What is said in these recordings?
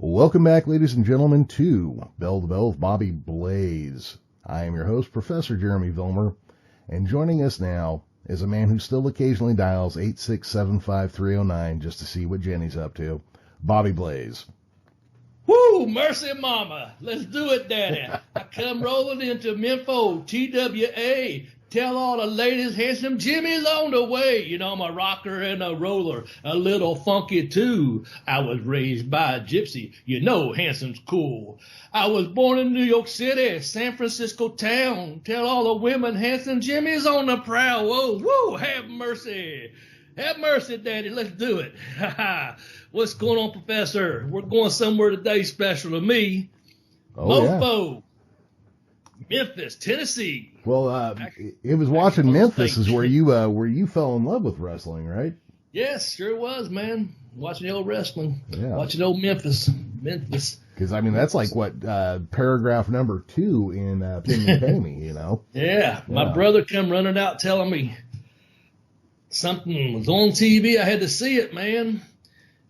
Welcome back, ladies and gentlemen, to Bell to Bell with Bobby Blaze. I am your host, Professor Jeremy Vilmur, and joining us now is a man who still occasionally dials 8675309 just to see what Jenny's up to, Bobby Blaze. Woo, mercy mama. Let's do it, daddy. I come rolling into Memphis, TWA. Tell all the ladies, handsome Jimmy's on the way. You know, I'm a rocker and a roller, a little funky too. I was raised by a gypsy. You know, handsome's cool. I was born in New York City, San Francisco town. Tell all the women, handsome Jimmy's on the prowl. Whoa, whoa, have mercy. Have mercy, daddy. Let's do it. What's going on, Professor? We're going somewhere today special to me. Mofo. Yeah. Memphis, Tennessee. Well, it was watching Memphis is where you fell in love with wrestling, right? Yes, sure was, man. Watching the old wrestling. Yeah. Watching old Memphis. Because, I mean, that's like what, paragraph number 2 in Pin Me Pay Me, you know? Yeah. My brother come running out telling me something was on TV. I had to see it, man.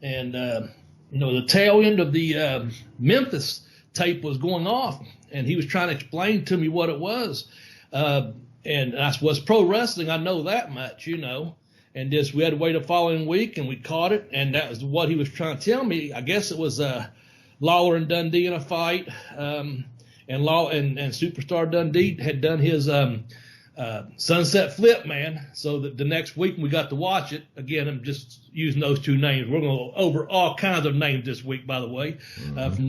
And, the tail end of the Memphis tape was going off. And he was trying to explain to me what it was. And I was pro wrestling. I know that much, you know. And we had to wait the following week, and we caught it. And that was what he was trying to tell me. I guess it was Lawler and Dundee in a fight. And Superstar Dundee had done his sunset flip, man. So that the next week we got to watch it. Again, I'm just using those two names. We're going to go over all kinds of names this week, by the way,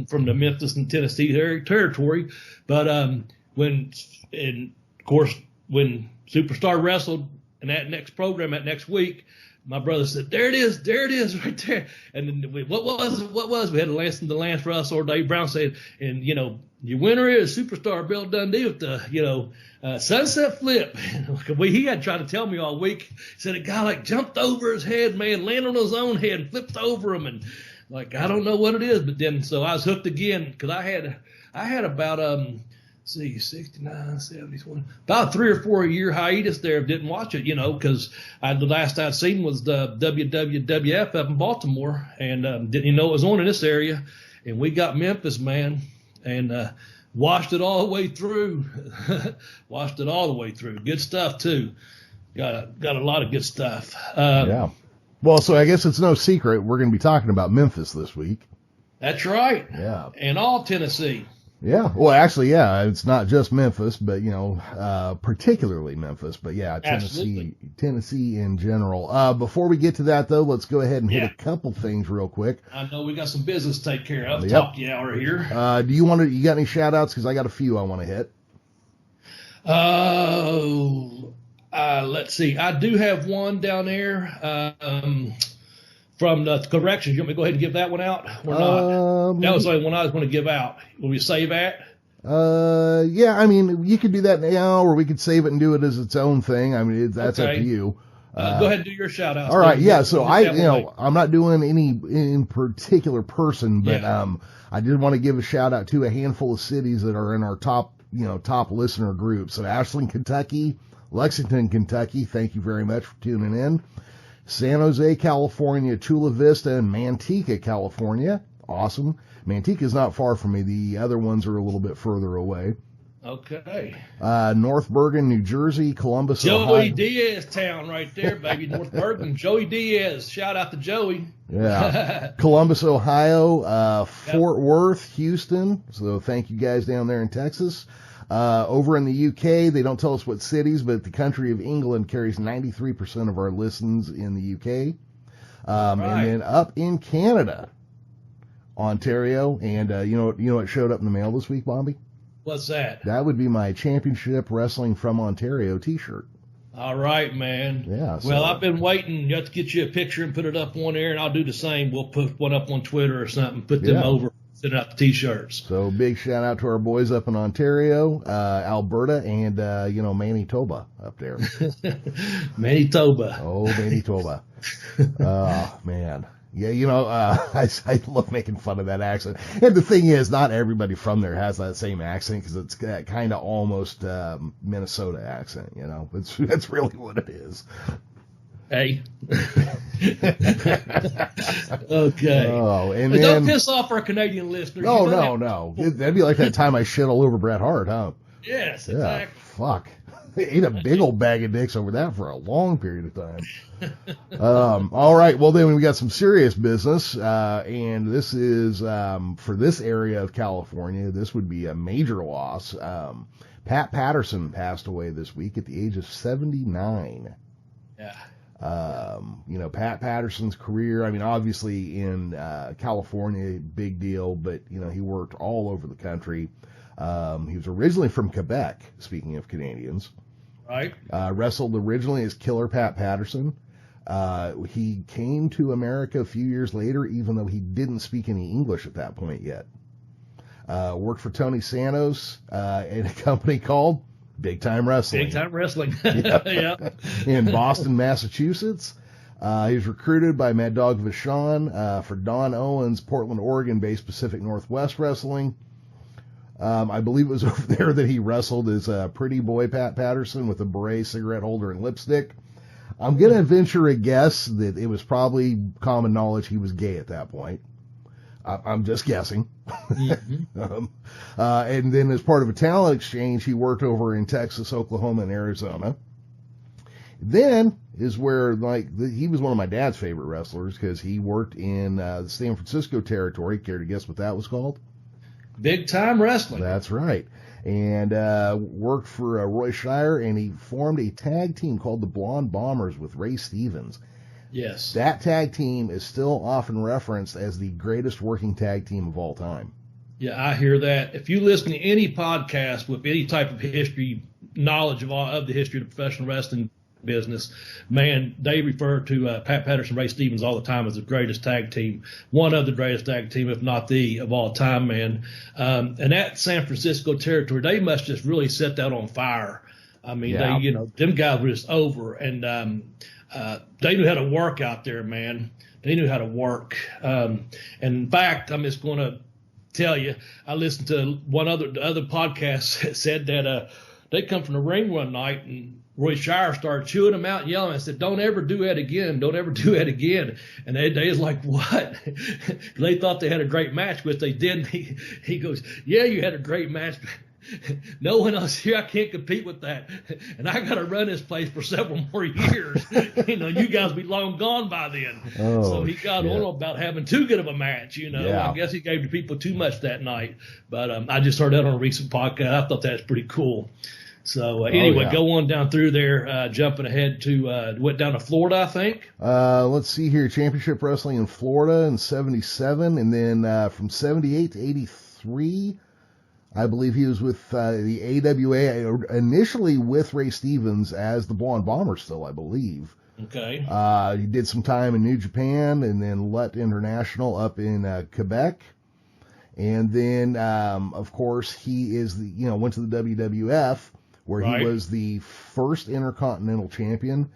from the Memphis and Tennessee territory. But when Superstar wrestled in that next program that next week, my brother said, there it is right there. And then what was? We had the Lance Russell or Dave Brown said, and, your winner is Superstar Bill Dundee with the, sunset flip. He had tried to tell me all week. He said a guy jumped over his head, man, landed on his own head and flipped over him. And I don't know what it is, but then, so I was hooked again because I had about, 69, 70, 20, about 3 or 4 year hiatus there. Didn't watch it, because the last I'd seen was the WWF up in Baltimore, and didn't even know it was on in this area. And we got Memphis, man, and watched it all the way through. Watched it all the way through. Good stuff too. Got a lot of good stuff. Yeah. Well, so I guess it's no secret we're going to be talking about Memphis this week. That's right. Yeah. And all Tennessee. Yeah. Well, actually, yeah, it's not just Memphis, but, particularly Memphis, but yeah, Tennessee in general. Before we get to that though, let's go ahead and hit a couple things real quick. I know we got some business to take care of. Top the hour here. You got any shout outs? Cause I got a few I want to hit. Let's see. I do have one down there. From the corrections, you want me to go ahead and give that one out or not? That was the only one I was going to give out. Will we save that? Yeah, I mean, you could do that now, or we could save it and do it as its own thing. I mean, that's up to you. Go ahead and do your shout outs. All right, yeah. So I'm not doing any in particular person, but I did want to give a shout out to a handful of cities that are in our top listener group. So Ashland, Kentucky, Lexington, Kentucky. Thank you very much for tuning in. San Jose, California, Chula Vista, and Manteca, California. Awesome. Manteca's not far from me. The other ones are a little bit further away. Okay. North Bergen, New Jersey, Columbus, Joey Ohio. Diaz town right there, baby. North Bergen. Joey Diaz. Shout out to Joey. Yeah. Columbus, Ohio, Fort Worth, Houston. So thank you guys down there in Texas. Over in the UK, they don't tell us what cities, but the country of England carries 93% of our listens in the UK. Right. And then up in Canada, Ontario, and you know what showed up in the mail this week, Bobby? What's that? That would be my Championship Wrestling from Ontario t-shirt. All right, man. Yeah. Well, I've been waiting. You have to get you a picture and put it up on there, and I'll do the same. We'll put one up on Twitter or something, put them over. Send out the t-shirts. So big shout out to our boys up in Ontario, Alberta, and Manitoba up there. Manitoba. Oh, Manitoba. Oh man. Yeah, I love making fun of that accent. And the thing is, not everybody from there has that same accent because it's kind of almost Minnesota accent. That's really what it is. Hey. Okay. Oh, and but then, don't piss off our Canadian listeners. No. That'd be like that time I shit all over Bret Hart, huh? Yes, Yeah, exactly. fuck. Ate a big old bag of dicks over that for a long period of time. All right. Well, then we got some serious business. And this is, for this area of California, this would be a major loss. Pat Patterson passed away this week at the age of 79. Yeah. Pat Patterson's career, I mean, obviously in, California, big deal, but, he worked all over the country. He was originally from Quebec, speaking of Canadians. Right. Wrestled originally as Killer Pat Patterson. He came to America a few years later, even though he didn't speak any English at that point yet. Worked for Tony Santos in a company called Big Time Wrestling. Big Time Wrestling. Yeah. In Boston, Massachusetts. He was recruited by Mad Dog Vachon for Don Owens' Portland, Oregon-based Pacific Northwest Wrestling. I believe it was over there that he wrestled as Pretty Boy Pat Patterson with a beret, cigarette holder, and lipstick. I'm going to venture a guess that it was probably common knowledge he was gay at that point. I'm just guessing. Mm-hmm. And then as part of a talent exchange, he worked over in Texas, Oklahoma, and Arizona. Then is where, he was one of my dad's favorite wrestlers because he worked in the San Francisco territory. Care to guess what that was called? Big Time Wrestling. That's right. And worked for Roy Shire, and he formed a tag team called the Blonde Bombers with Ray Stevens. Yes. That tag team is still often referenced as the greatest working tag team of all time. Yeah, I hear that. If you listen to any podcast with any type of history, knowledge of the history of the professional wrestling business, man, they refer to Pat Patterson, Ray Stevens all the time as the greatest tag team, one of the greatest tag team, if not the of all time, man. And that San Francisco territory, they must just really set that on fire. I mean, Yeah. them guys were just over, and they knew how to work out there, man. They knew how to work. And in fact, I'm just going to tell you, I listened to the other podcast that said that they come from the ring one night and Roy Shire started chewing them out and yelling and said, "Don't ever do that again. Don't ever do that again." And they was like, "What?" They thought they had a great match, which they didn't. He goes, "Yeah, you had a great match. No one else here. I can't compete with that. And I got to run this place for several more years. You guys be long gone by then." Oh, so he got on about having too good of a match. Yeah. I guess he gave the people too much that night. But I just heard that on a recent podcast. I thought that was pretty cool. So anyway, Go on down through there, jumping ahead to went down to Florida, I think. Let's see here. Championship Wrestling in Florida in 77, and then from 78 to 83, I believe he was with the AWA, initially with Ray Stevens as the Blonde Bomber still, I believe. Okay. He did some time in New Japan and then LUT International up in Quebec. And then, of course, he is went to the WWF, where he was the first Intercontinental Champion.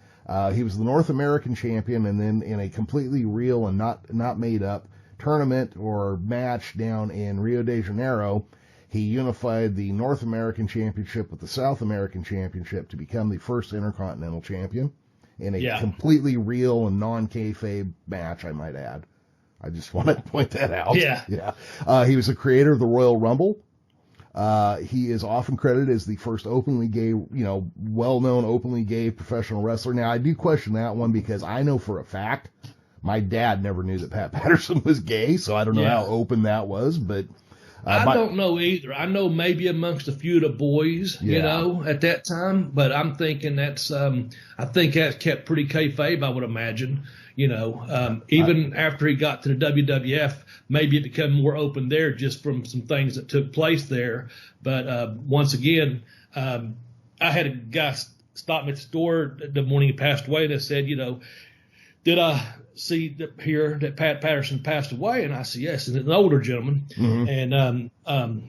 He was the North American Champion, and then in a completely real and not made up tournament or match down in Rio de Janeiro, he unified the North American Championship with the South American Championship to become the first Intercontinental Champion in a completely real and non-kayfabe match, I might add. I just want to point that out. Yeah. He was the creator of the Royal Rumble. He is often credited as the first openly gay, well-known openly gay professional wrestler. Now, I do question that one because I know for a fact my dad never knew that Pat Patterson was gay, so I don't know how open that was, but... I don't know either. I know maybe amongst a few of the boys, at that time, but I'm thinking that's kept pretty kayfabe, I would imagine. Even after he got to the WWF, maybe it became more open there just from some things that took place there. But once again, I had a guy stop me at the store the morning he passed away and said, "Did I see that Pat Patterson passed away?" And I said, "Yes." And it's an older gentleman. Mm-hmm. And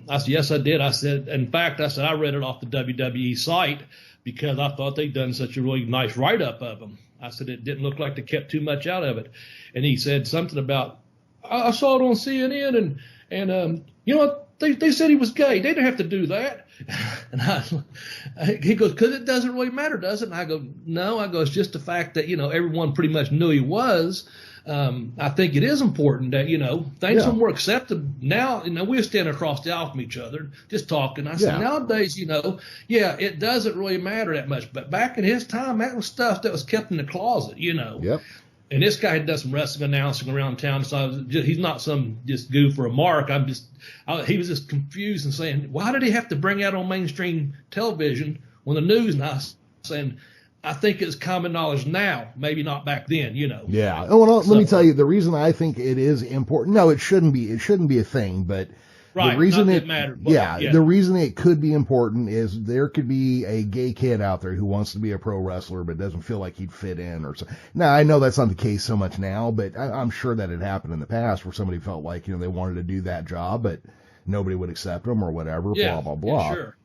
I said, "Yes, I did." I said, "In fact," I read it off the WWE site because I thought they'd done such a really nice write-up of him. I said it didn't look like they kept too much out of it. And he said something about, "I saw it on CNN and you know what? they said he was gay. They didn't have to do that. And he goes, because it doesn't really matter, does it? And I go, no. I go, it's just the fact that, everyone pretty much knew he was. I think it is important that, things are more accepted now. We're standing across the aisle from each other, just talking. I said, nowadays, it doesn't really matter that much. But back in his time, that was stuff that was kept in the closet, Yep. And this guy does some wrestling announcing around town, so he's not some just goof or a mark. He was just confused and saying, why did he have to bring out on mainstream television when the news now saying, I think it's common knowledge now, maybe not back then, Yeah. Oh, well, let me tell you, the reason I think it is important, no, it shouldn't be a thing, but right, the reason it mattered. The reason it could be important is there could be a gay kid out there who wants to be a pro wrestler but doesn't feel like he'd fit in or something. Now, I know that's not the case so much now, but I'm sure that it happened in the past where somebody felt like, they wanted to do that job, but nobody would accept them or whatever, blah, blah, blah. Yeah, sure.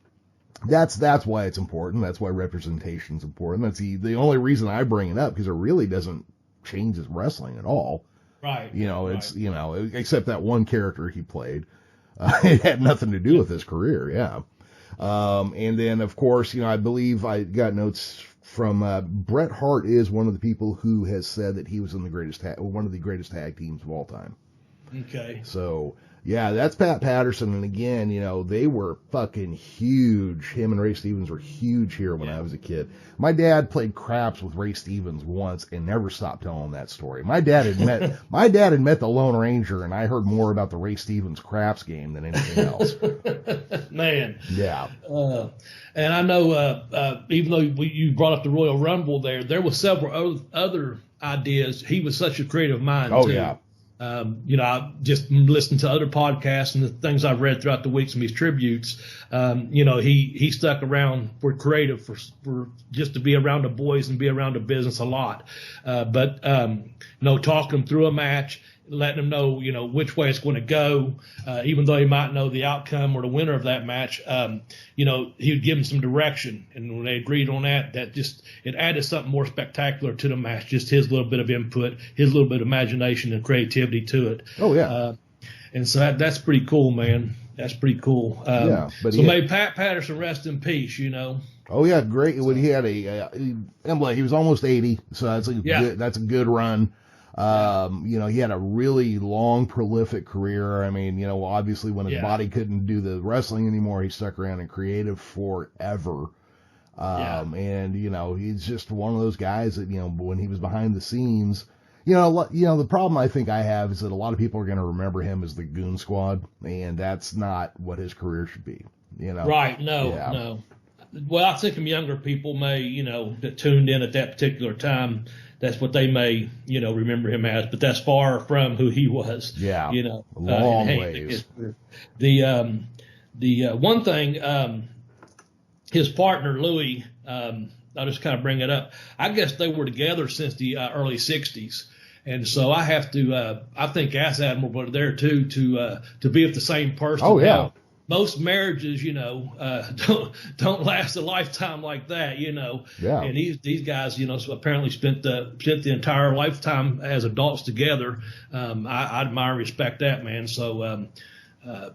That's why it's important. That's why representation is important. That's the only reason I bring it up, because it really doesn't change his wrestling at all. Right. It's, except that one character he played. It had nothing to do with his career, yeah. And then, of course, I believe I got notes from Bret Hart is one of the people who has said that he was in one of the greatest tag teams of all time. Okay. So, yeah, that's Pat Patterson. And again, they were fucking huge. Him and Ray Stevens were huge here when I was a kid. My dad played craps with Ray Stevens once and never stopped telling that story. My dad had met the Lone Ranger, and I heard more about the Ray Stevens craps game than anything else. Man. Yeah. And I know, even though you brought up the Royal Rumble there was several other ideas. He was such a creative mind, too. Yeah. I just listened to other podcasts and the things I've read throughout the weeks from his tributes. He stuck around for creative, for just to be around the boys and be around the business a lot. But talking through a match, letting them know, which way it's going to go, even though he might know the outcome or the winner of that match, he would give them some direction. And when they agreed on that it added something more spectacular to the match, just his little bit of input, his little bit of imagination and creativity to it. Oh, yeah. And so that's pretty cool, man. That's pretty cool. May Pat Patterson rest in peace, Oh, yeah, great. When he had he was almost 80, so that's a good run. He had a really long, prolific career. I mean, obviously when his body couldn't do the wrestling anymore, he stuck around in creative forever. And, he's just one of those guys that, when he was behind the scenes, the problem I think I have is that a lot of people are going to remember him as the Goon Squad, and that's not what his career should be, Right. No. Well, I think some younger people may, that tuned in at that particular time, that's what they may, remember him as, but that's far from who he was. Yeah. Long ways. The one thing, his partner, Louis, I'll just kind of bring it up. I guess they were together since the early 60s. And so I have to, I think ask Admiral there too, to be with the same person. Oh, yeah. Now, most marriages, don't last a lifetime like that, Yeah. And these guys, so apparently spent the entire lifetime as adults together. I admire and respect that, man. So, no,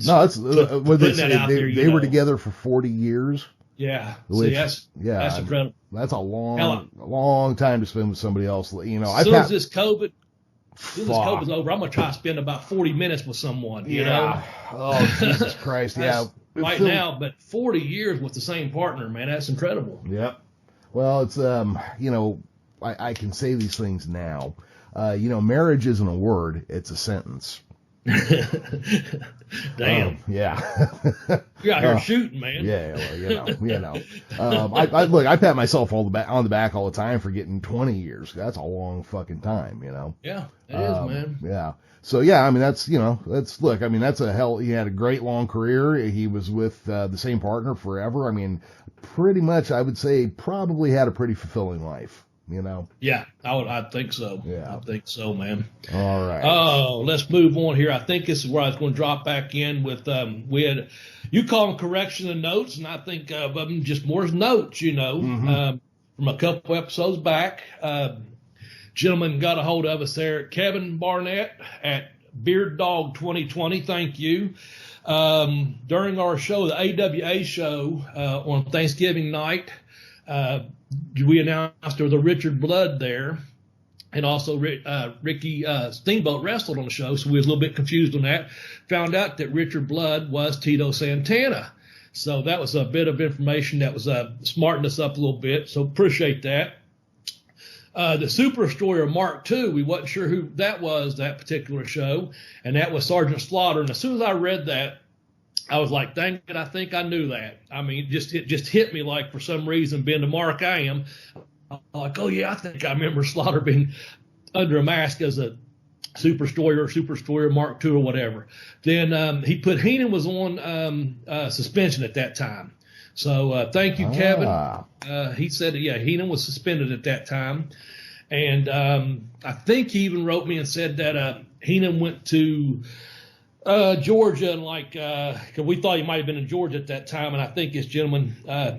that's what they say. They were together for 40 years. Yeah. That's incredible. That's a long time to spend with somebody else. As soon as this COVID's over, I'm going to try to spend about 40 minutes with someone, you know? Oh, Jesus Christ, yeah. Now, but 40 years with the same partner, man, that's incredible. Yep. Well, it's, I can say these things now. Marriage isn't a word, it's a sentence. Damn. Yeah. You're out here shooting, man. Yeah, well, I pat myself on the back all the time for getting 20 years. That's a long fucking time, Yeah, it is, man. Yeah. So yeah, I mean that's he had a great long career. He was with the same partner forever. I mean, pretty much I would say probably had a pretty fulfilling life. Yeah, I think so. Yeah. I think so, man. All right. Oh, let's move on here. I think this is where I was going to drop back in with, we had, you call them correction and notes, and I think of them just more as notes, from a couple episodes back. Gentleman got a hold of us there, Kevin Barnett at Beard Dog 2020. Thank you. During our show, the AWA show, on Thanksgiving night, we announced there was a Richard Blood there. And also Ricky Steamboat wrestled on the show, so we was a little bit confused on that. Found out that Richard Blood was Tito Santana. So that was a bit of information that was smartening us up a little bit, so appreciate that. The Super Destroyer Mark II, we wasn't sure who that was, that particular show, and that was Sergeant Slaughter. And as soon as I read that, I was like, dang it, I think I knew that. I mean, it just hit me like for some reason, being the Mark I am, I'm like, oh, yeah, I think I remember Slaughter being under a mask as a Super Destroyer Mark II or whatever. Then he put Heenan was on suspension at that time. So thank you, Kevin. He said, yeah, Heenan was suspended at that time. And I think he even wrote me and said that Heenan went to Georgia, and cause we thought he might have been in Georgia at that time. And I think this gentleman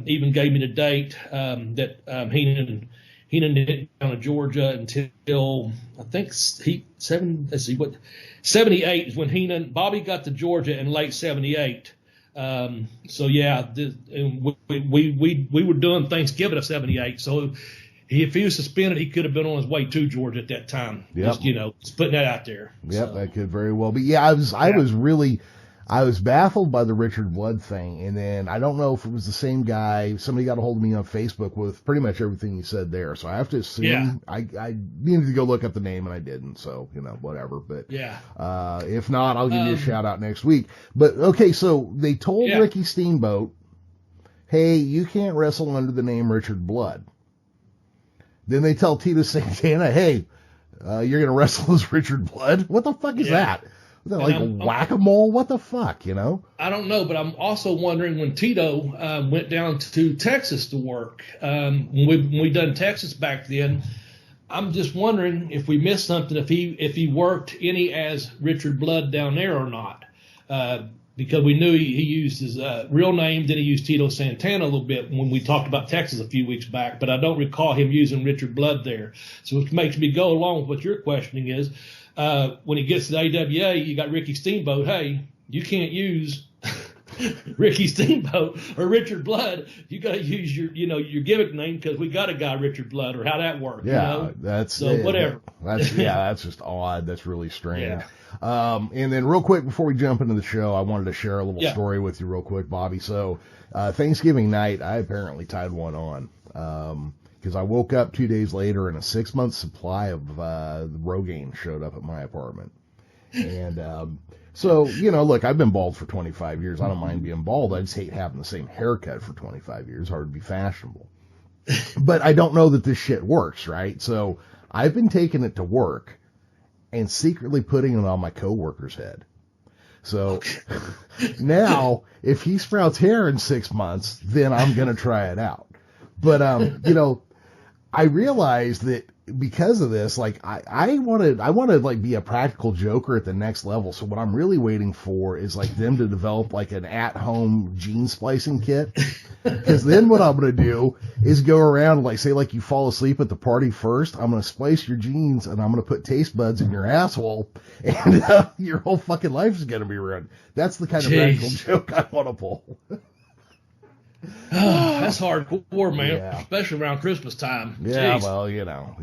even gave me the date that Heenan didn't go to Georgia until I think 78 is when Bobby got to Georgia in late 78. So yeah, we were doing Thanksgiving of 78. So if he was suspended, he could have been on his way to Georgia at that time. Yep. Just putting that out there. Yep, so. That could very well be. Yeah, I was baffled by the Richard Blood thing, and then I don't know if it was the same guy. Somebody got a hold of me on Facebook with pretty much everything you said there, so I have to assume I needed to go look up the name, and I didn't, so, whatever. But if not, I'll give you a shout-out next week. But, okay, so they told Ricky Steamboat, hey, you can't wrestle under the name Richard Blood. Then they tell Tito Santana, hey, you're going to wrestle as Richard Blood? What the fuck is that? Is that like whack-a-mole? What the fuck, I don't know, but I'm also wondering when Tito went down to Texas to work, when we done Texas back then, I'm just wondering if we missed something, if he worked any as Richard Blood down there or not. Because we knew he used his real name, then he used Tito Santana a little bit when we talked about Texas a few weeks back, but I don't recall him using Richard Blood there. So it makes me go along with what your questioning is. When he gets to the AWA, you got Ricky Steamboat. Hey, you can't use Ricky Steamboat or Richard Blood. You got to use your gimmick name because we got a guy Richard Blood, or how that works. Yeah, whatever. That's just odd. That's really strange. Yeah. And then real quick before we jump into the show, I wanted to share a little story with you real quick, Bobby. So Thanksgiving night, I apparently tied one on. Because I woke up 2 days later and a 6-month supply of Rogaine showed up at my apartment. And so, look, I've been bald for 25 years. I don't mind being bald. I just hate having the same haircut for 25 years. Hard to be fashionable. But I don't know that this shit works, right? So I've been taking it to work and secretly putting it on my coworker's head. So now, if he sprouts hair in 6 months, then I'm going to try it out. But, I realized that because of this, I want to be a practical joker at the next level. So what I'm really waiting for is them to develop an at-home gene splicing kit. Because then what I'm going to do is go around and say you fall asleep at the party first. I'm going to splice your genes and I'm going to put taste buds in your asshole, and your whole fucking life is going to be ruined. That's the kind of practical joke I want to pull. That's hardcore, man, especially around Christmas time. Yeah, Jeez. Well, you know.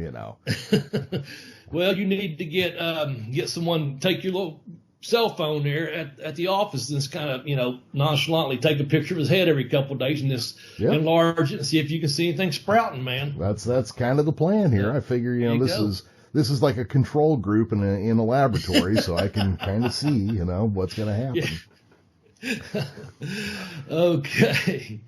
Well, you need to get someone, take your little cell phone there at the office and just kind of, nonchalantly take a picture of his head every couple of days and just enlarge it and see if you can see anything sprouting, man. That's kind of the plan here. I figure, this is like a control group in a laboratory, so I can kind of see, what's going to happen. Yeah. Okay.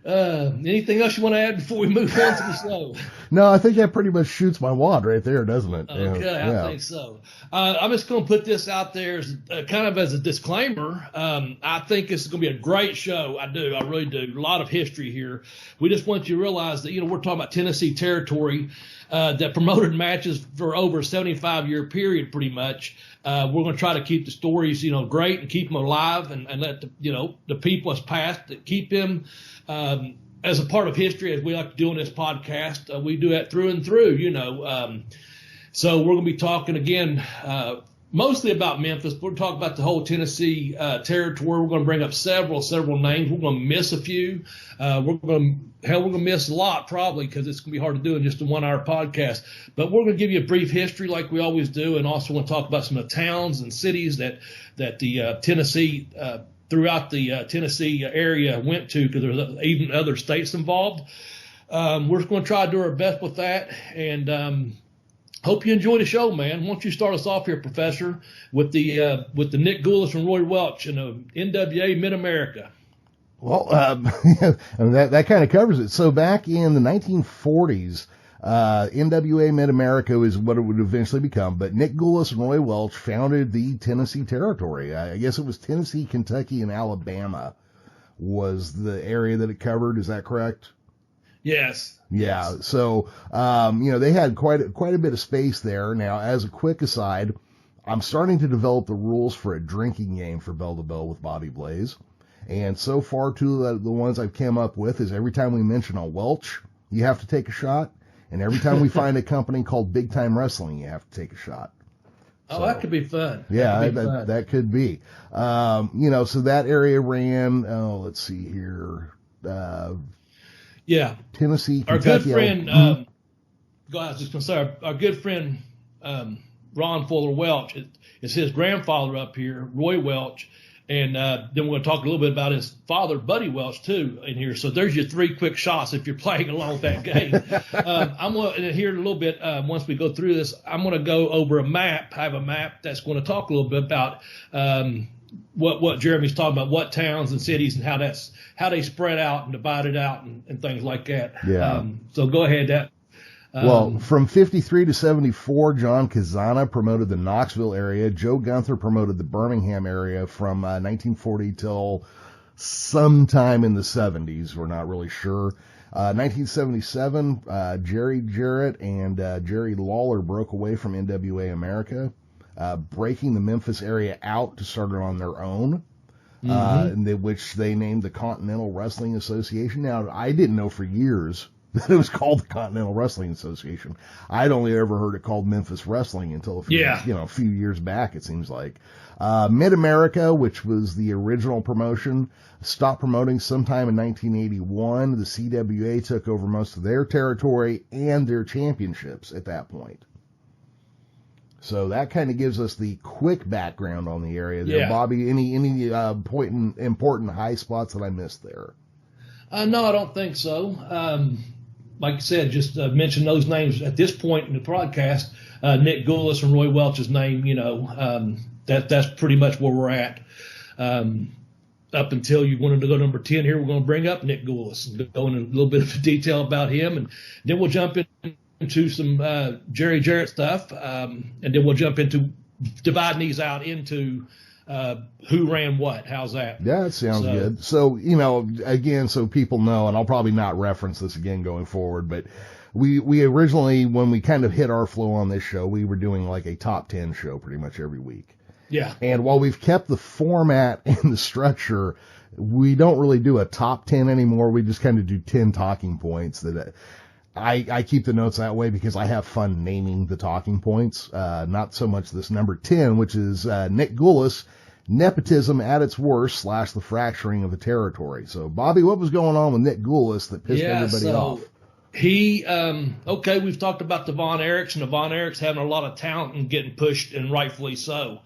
Anything else you want to add before we move on to the show? No, I think that pretty much shoots my wad right there, doesn't it? Okay, I think so. I'm just going to put this out there as kind of as a disclaimer. I think this is going to be a great show. I do. I really do. A lot of history here. We just want you to realize that, we're talking about Tennessee territory that promoted matches for over a 75-year period pretty much. We're going to try to keep the stories, great and keep them alive and let the people as past that keep them as a part of history, as we like to do on this podcast. We do that through and through, So we're going to be talking again mostly about Memphis. We're talking about the whole Tennessee territory. We're going to bring up several names. We're going to miss a few. We're going to miss a lot probably because it's going to be hard to do in just a 1 hour podcast. But we're going to give you a brief history like we always do, and also want to talk about some of the towns and cities that the Tennessee throughout the Tennessee area went to, because there's even other states involved. We're just going to try to do our best with that, and hope you enjoy the show, man. Why don't you start us off here, Professor, with the Nick Gulas and Roy Welch in the NWA Mid-America. Well, that kind of covers it. So back in the 1940s, NWA Mid-America is what it would eventually become, but Nick Gulas and Roy Welch founded the Tennessee Territory. I guess it was Tennessee, Kentucky, and Alabama was the area that it covered. Is that correct? Yes. Yeah. Yes. So, they had quite a bit of space there. Now, as a quick aside, I'm starting to develop the rules for a drinking game for Bell to Bell with Bobby Blaze. And so far, two of the ones I've come up with is every time we mention a Welch, you have to take a shot. And every time we find a company called Big Time Wrestling, you have to take a shot. Oh, that could be fun. Yeah, that could be. So that area ran, let's see here. Yeah. Tennessee, our Kentucky. Good friend, I was just going to say, our good friend Ron Fuller Welch is his grandfather up here, Roy Welch, and then we're going to talk a little bit about his father, Buddy Welch, too, in here. So there's your 3 quick shots if you're playing along with that game. I'm going to hear a little bit, once we go through this, I'm going to go over a map. I have a map that's going to talk a little bit about what Jeremy's talking about, what towns and cities and how they spread out and divided out and things like that. Yeah. So go ahead. Well, from 53 to 74, John Kazana promoted the Knoxville area. Joe Gunther promoted the Birmingham area from 1940 till sometime in the 70s. We're not really sure. 1977, Jarrett and Jerry Lawler broke away from NWA America, breaking the Memphis area out to start it on their own. Which they named the Continental Wrestling Association. Now, I didn't know for years that it was called the Continental Wrestling Association. I'd only ever heard it called Memphis Wrestling until a few years back, it seems like. Mid-America, which was the original promotion, stopped promoting sometime in 1981. The CWA took over most of their territory and their championships at that point. So that kind of gives us the quick background on the area there. Yeah. Bobby, any important high spots that I missed there? No, I don't think so. Like I said, just mention those names at this point in the broadcast. Nick Gulas and Roy Welch's name, that's pretty much where we're at. Up until you wanted to go number 10 here, we're going to bring up Nick Gulas and go into a little bit of detail about him, and then we'll jump into some Jarrett stuff, and then we'll jump into dividing these out into who ran what. How's that? Yeah, it sounds good. So, again, so people know, and I'll probably not reference this again going forward, but we originally, when we kind of hit our flow on this show, we were doing like a top 10 show pretty much every week. Yeah. And while we've kept the format and the structure, we don't really do a top 10 anymore. We just kind of do 10 talking points that I keep the notes that way because I have fun naming the talking points. Not so much this number 10, which is Nick Gulas, nepotism at its worst / the fracturing of the territory. So, Bobby, what was going on with Nick Gulas that pissed everybody off? He, we've talked about the Von Erichs, and the Von Erichs having a lot of talent and getting pushed, and rightfully so,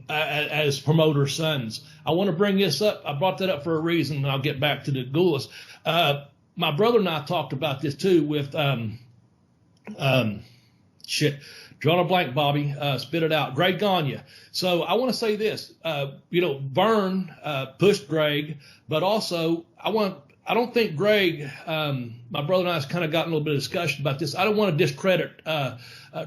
as promoter sons. I want to bring this up. I brought that up for a reason, and I'll get back to the Gulas. My brother and I talked about this too with, drawing a blank, Bobby, spit it out. Greg Gagne. So I want to say this, Vern, pushed Greg, but also I don't think Greg, my brother and I has kind of gotten a little bit of discussion about this. I don't want to discredit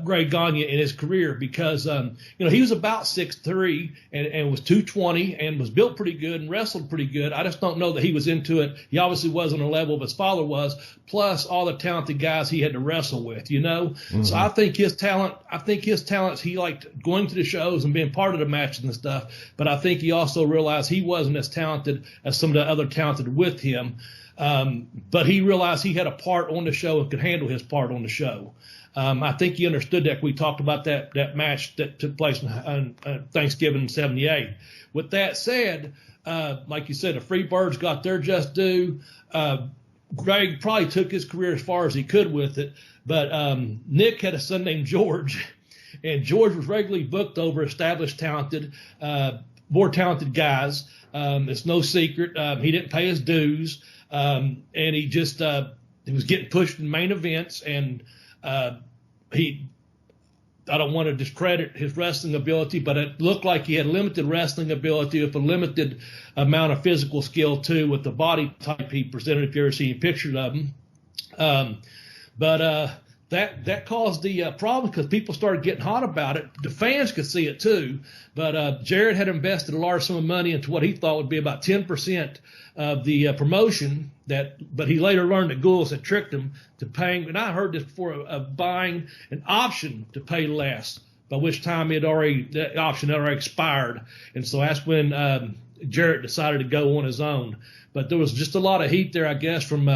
Greg Gagne in his career because, he was about 6'3" and was 220 and was built pretty good and wrestled pretty good. I just don't know that he was into it. He obviously wasn't on the level of his father was, plus all the talented guys he had to wrestle with, So I think his talents, he liked going to the shows and being part of the matches and stuff, but I think he also realized he wasn't as talented as some of the other talented with him. But he realized he had a part on the show and could handle his part on the show. I think he understood that. We talked about that match that took place on Thanksgiving in '78. With that said, like you said, the Freebirds got their just due. Greg probably took his career as far as he could with it, but Nick had a son named George, and George was regularly booked over established, more talented guys. It's no secret. He didn't pay his dues, and he just he was getting pushed in main events, and I don't want to discredit his wrestling ability, but it looked like he had limited wrestling ability with a limited amount of physical skill, too, with the body type he presented, if you ever seen pictures of him. But that caused the problem because people started getting hot about it. The fans could see it, too. But Jarrett had invested a large sum of money into what he thought would be about 10% of the promotion, but he later learned that Gulas had tricked him to paying, and I heard this before, of buying an option to pay less, by which time the option had already expired. And so that's when Jarrett decided to go on his own. But there was just a lot of heat there, I guess, from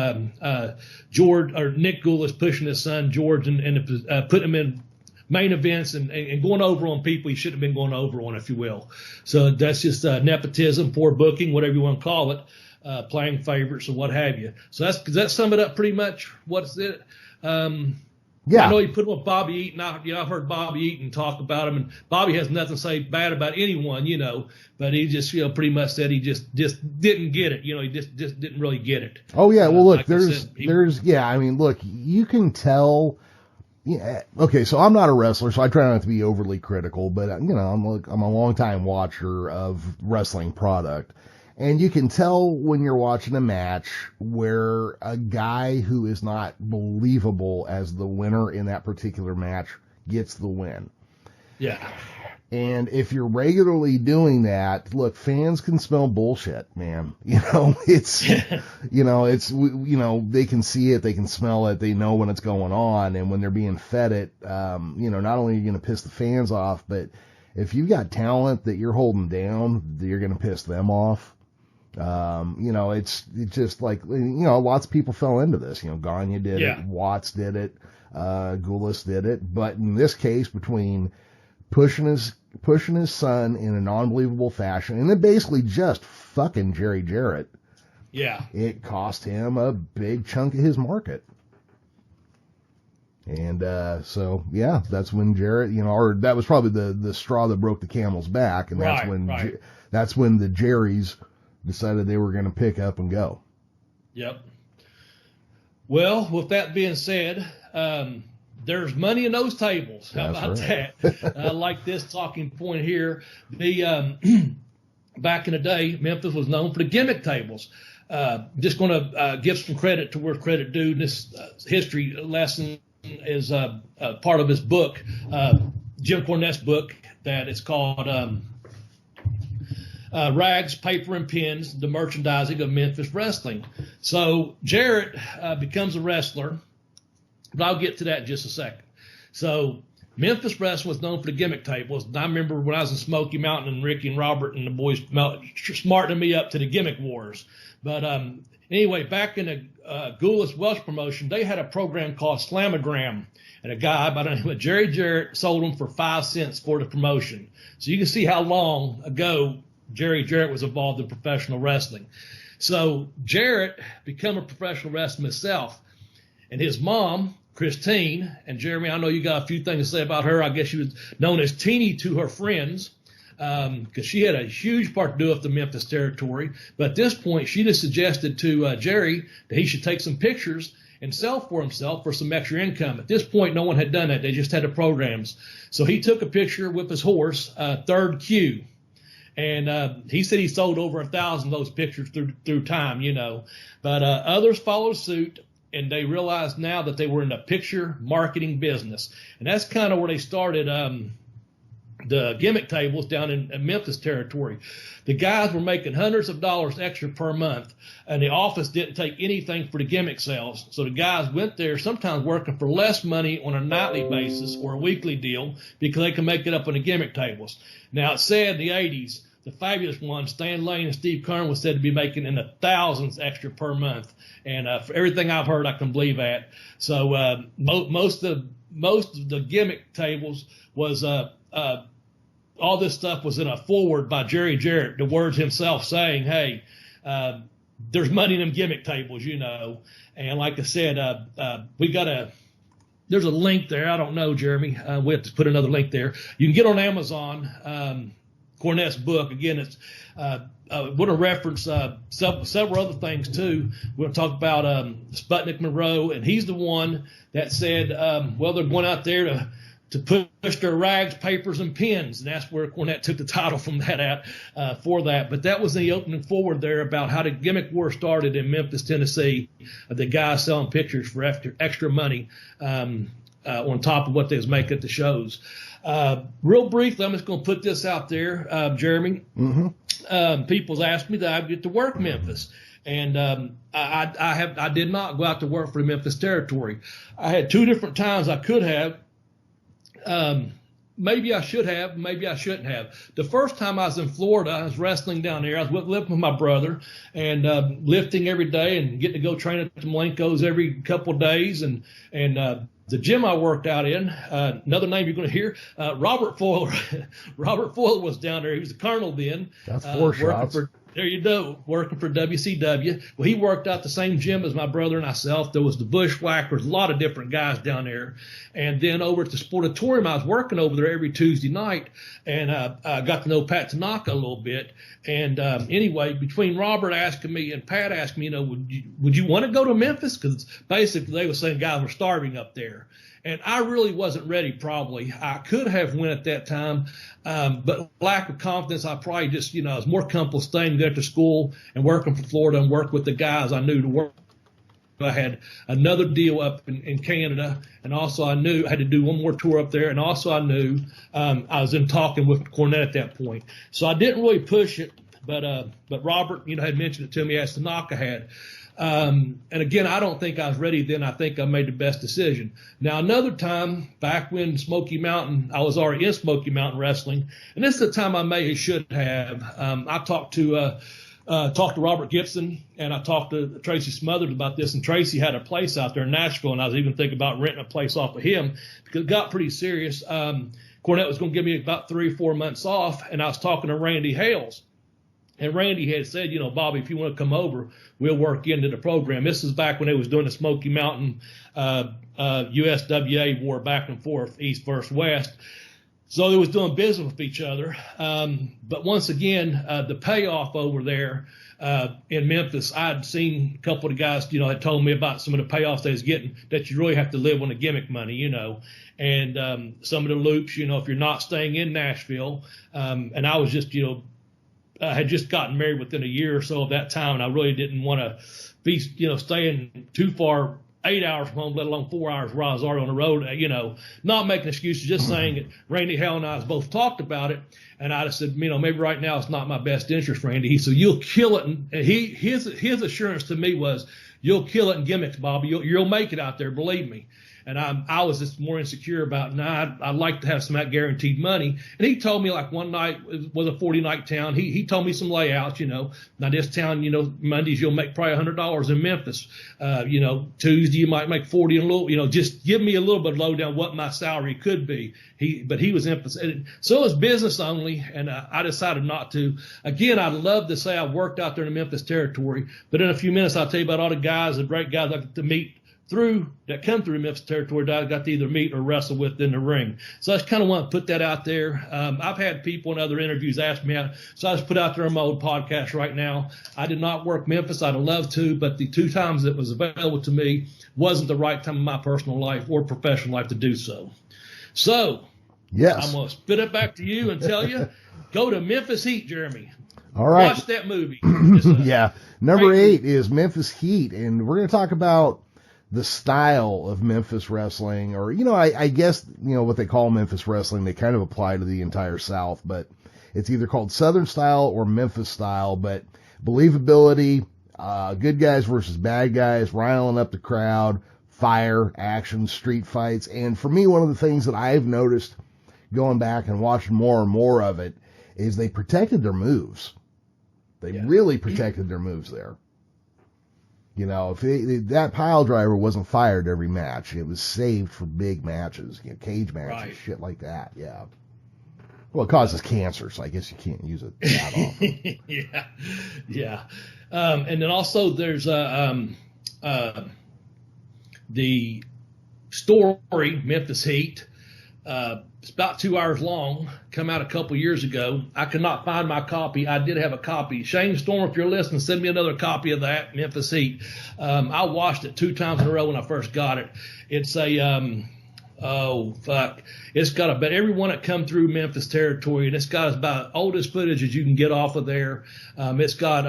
George or Nick Gulas pushing his son George and putting him in main events and going over on people he shouldn't have been going over on, if you will. So that's just nepotism, poor booking, whatever you want to call it, playing favorites or what have you. So does that sum it up pretty much? What's it? Yeah. I know you put him with Bobby Eaton. I've heard Bobby Eaton talk about him, and Bobby has nothing to say bad about anyone, but he just, pretty much said he just didn't get it. He just didn't really get it. Oh, yeah. Well, look, like look, you can tell. Yeah. Okay. So I'm not a wrestler, so I try not to be overly critical, but I'm a long time watcher of wrestling product. And you can tell when you're watching a match where a guy who is not believable as the winner in that particular match gets the win. Yeah. And if you're regularly doing that, look, fans can smell bullshit, man. It's, they can see it, they can smell it, they know when it's going on. And when they're being fed it, not only are you going to piss the fans off, but if you've got talent that you're holding down, you're going to piss them off. It's just like, lots of people fell into this. Gagne did it, Watts did it, Gulas did it. But in this case, between pushing his son in an unbelievable fashion, and then basically just fucking Jarrett. Yeah. It cost him a big chunk of his market. And that's when Jarrett, or that was probably the straw that broke the camel's back, and that's when the Jerrys decided they were going to pick up and go. Yep. Well, with that being said, there's money in those tables. How about that? I like this talking point here. Back in the day, Memphis was known for the gimmick tables. Just going to give some credit to where credit due. This history lesson is part of his book, Jim Cornette's book, that is called Rags, Paper, and Pins, the Merchandising of Memphis Wrestling. So Jarrett becomes a wrestler, but I'll get to that in just a second. So Memphis Wrestling was known for the gimmick tables. And I remember when I was in Smoky Mountain and Ricky and Robert and the boys smartening me up to the gimmick wars. But anyway, back in the Gulas Welch promotion, they had a program called Slamagram. And a guy by the name of Jerry Jarrett sold them for 5 cents for the promotion. So you can see how long ago Jerry Jarrett was involved in professional wrestling. So Jarrett became a professional wrestler himself. And his mom, Christine, and Jeremy, I know you got a few things to say about her. I guess she was known as Teeny to her friends because she had a huge part to do with the Memphis territory. But at this point, she just suggested to Jerry that he should take some pictures and sell for himself for some extra income. At this point, no one had done that. They just had the programs. So he took a picture with his horse, Third Q. And he said he sold over 1,000 of those pictures through time, But others followed suit, and they realized now that they were in the picture marketing business. And that's kind of where they started the gimmick tables down in Memphis territory. The guys were making hundreds of dollars extra per month, and the office didn't take anything for the gimmick sales. So the guys went there sometimes working for less money on a nightly basis or a weekly deal because they could make it up on the gimmick tables. Now, it's said in the 80s, the fabulous one, Stan Lane and Steve Kern, was said to be making in the thousands extra per month. And for everything I've heard, I can believe that. So most of the gimmick tables was all this stuff was in a forward by Jerry Jarrett, the words himself saying, hey, there's money in them gimmick tables, you know. And like I said, there's a link there. I don't know, Jeremy. We have to put another link there. You can get on Amazon, Cornette's book. Again, it's we're going to reference several other things too. We're going to talk about Sputnik Monroe, and he's the one that said, well, they're going out there to push their rags, papers, and pens. And that's where Cornette took the title from that for that. But that was the opening forward there about how the gimmick war started in Memphis, Tennessee. The guys selling pictures for extra money on top of what they was making at the shows. Real briefly, I'm just going to put this out there, Jeremy. Mm-hmm. People's asked me that I get to work Memphis. And I did not go out to work for the Memphis territory. I had two different times I could have. Maybe I should have, maybe I shouldn't have. The first time I was in Florida, I was wrestling down there. I was living with my brother and lifting every day and getting to go train at the Malenko's every couple of days. And the gym I worked out in, another name you're going to hear, Robert Foyle. Robert Foyle was down there. He was the colonel then. That's four shots. There you go, working for WCW. Well, he worked out the same gym as my brother and myself. There was the Bushwhackers, a lot of different guys down there. And then over at the Sportatorium, I was working over there every Tuesday night, and I got to know Pat Tanaka a little bit. And anyway, between Robert asking me and Pat asking me, you know, would you want to go to Memphis? Because basically they were saying guys were starving up there. And I really wasn't ready, probably. I could have went at that time, but lack of confidence, I probably just, you know, I was more comfortable staying there to school and working for Florida and work with the guys I knew to work. I had another deal up in Canada, and also I knew I had to do one more tour up there, and also I knew I was in talking with Cornette at that point. So I didn't really push it, but Robert, you know, had mentioned it to me as Tanaka had. And again, I don't think I was ready then. I think I made the best decision. Now, another time, back when Smoky Mountain, I was already in Smoky Mountain Wrestling, and this is the time I may or should have. I talked to Robert Gibson, and I talked to Tracy Smothers about this, and Tracy had a place out there in Nashville, and I was even thinking about renting a place off of him because it got pretty serious. Cornette was going to give me about 3 or 4 months off, and I was talking to Randy Hales. And Randy had said, you know, Bobby, if you want to come over, we'll work into the program. This is back when they was doing the Smoky Mountain USWA war back and forth, East versus West. So they was doing business with each other. But once again, the payoff over there in Memphis, I'd seen a couple of guys, you know, had told me about some of the payoffs they was getting, that you really have to live on the gimmick money, you know. And some of the loops, you know, if you're not staying in Nashville, and I was just, you know, I had just gotten married within a year or so of that time, and I really didn't want to be, you know, staying too far, 8 hours from home, let alone 4 hours while I was already on the road, you know, not making excuses, just saying it. Randy Hale and I both talked about it, and I just said, you know, maybe right now it's not my best interest, Randy. He said, you'll kill it. And his assurance to me was, you'll kill it in gimmicks, Bobby. You'll make it out there, believe me. And I was just more insecure about, I'd like to have some of that guaranteed money. And he told me, like, one night, it was a 40-night town. He told me some layouts, you know. Now, this town, you know, Mondays you'll make probably $100 in Memphis. You know, Tuesday you might make 40 and a little, you know, just give me a little bit low down what my salary could be. But he was emphasizing. So it was business only, and I decided not to. Again, I'd love to say I worked out there in the Memphis territory, but in a few minutes I'll tell you about all the guys, the great guys I got to meet that come through the Memphis territory that I got to either meet or wrestle with in the ring. So I just kind of want to put that out there. I've had people in other interviews ask me out, so I just put out there on my old podcast right now. I did not work Memphis. I'd have loved to, but the 2 times that was available to me wasn't the right time in my personal life or professional life to do so. So yes, I'm going to spit it back to you and tell you, go to Memphis Heat, Jeremy. All right. Watch that movie. Yeah. Number 8 is Memphis Heat, and we're going to talk about the style of Memphis wrestling, or, you know, I guess, you know, what they call Memphis wrestling, they kind of apply to the entire South, but it's either called Southern style or Memphis style. But believability, good guys versus bad guys, riling up the crowd, fire, action, street fights. And for me, one of the things that I've noticed going back and watching more and more of it is they protected their moves. They really protected their moves there. You know, if that pile driver wasn't fired every match, it was saved for big matches, cage matches, shit like that. Yeah. Well, it causes cancer, so I guess you can't use it that often. Yeah. And then also there's the story, Memphis Heat. It's about 2 hours long, come out a couple years ago. I could not find my copy. I did have a copy. Shane Storm, if you're listening, send me another copy of that, Memphis Heat. I watched it 2 times in a row when I first got it. It's a, it's got about everyone that come through Memphis territory, and it's got about oldest footage as you can get off of there. It's got,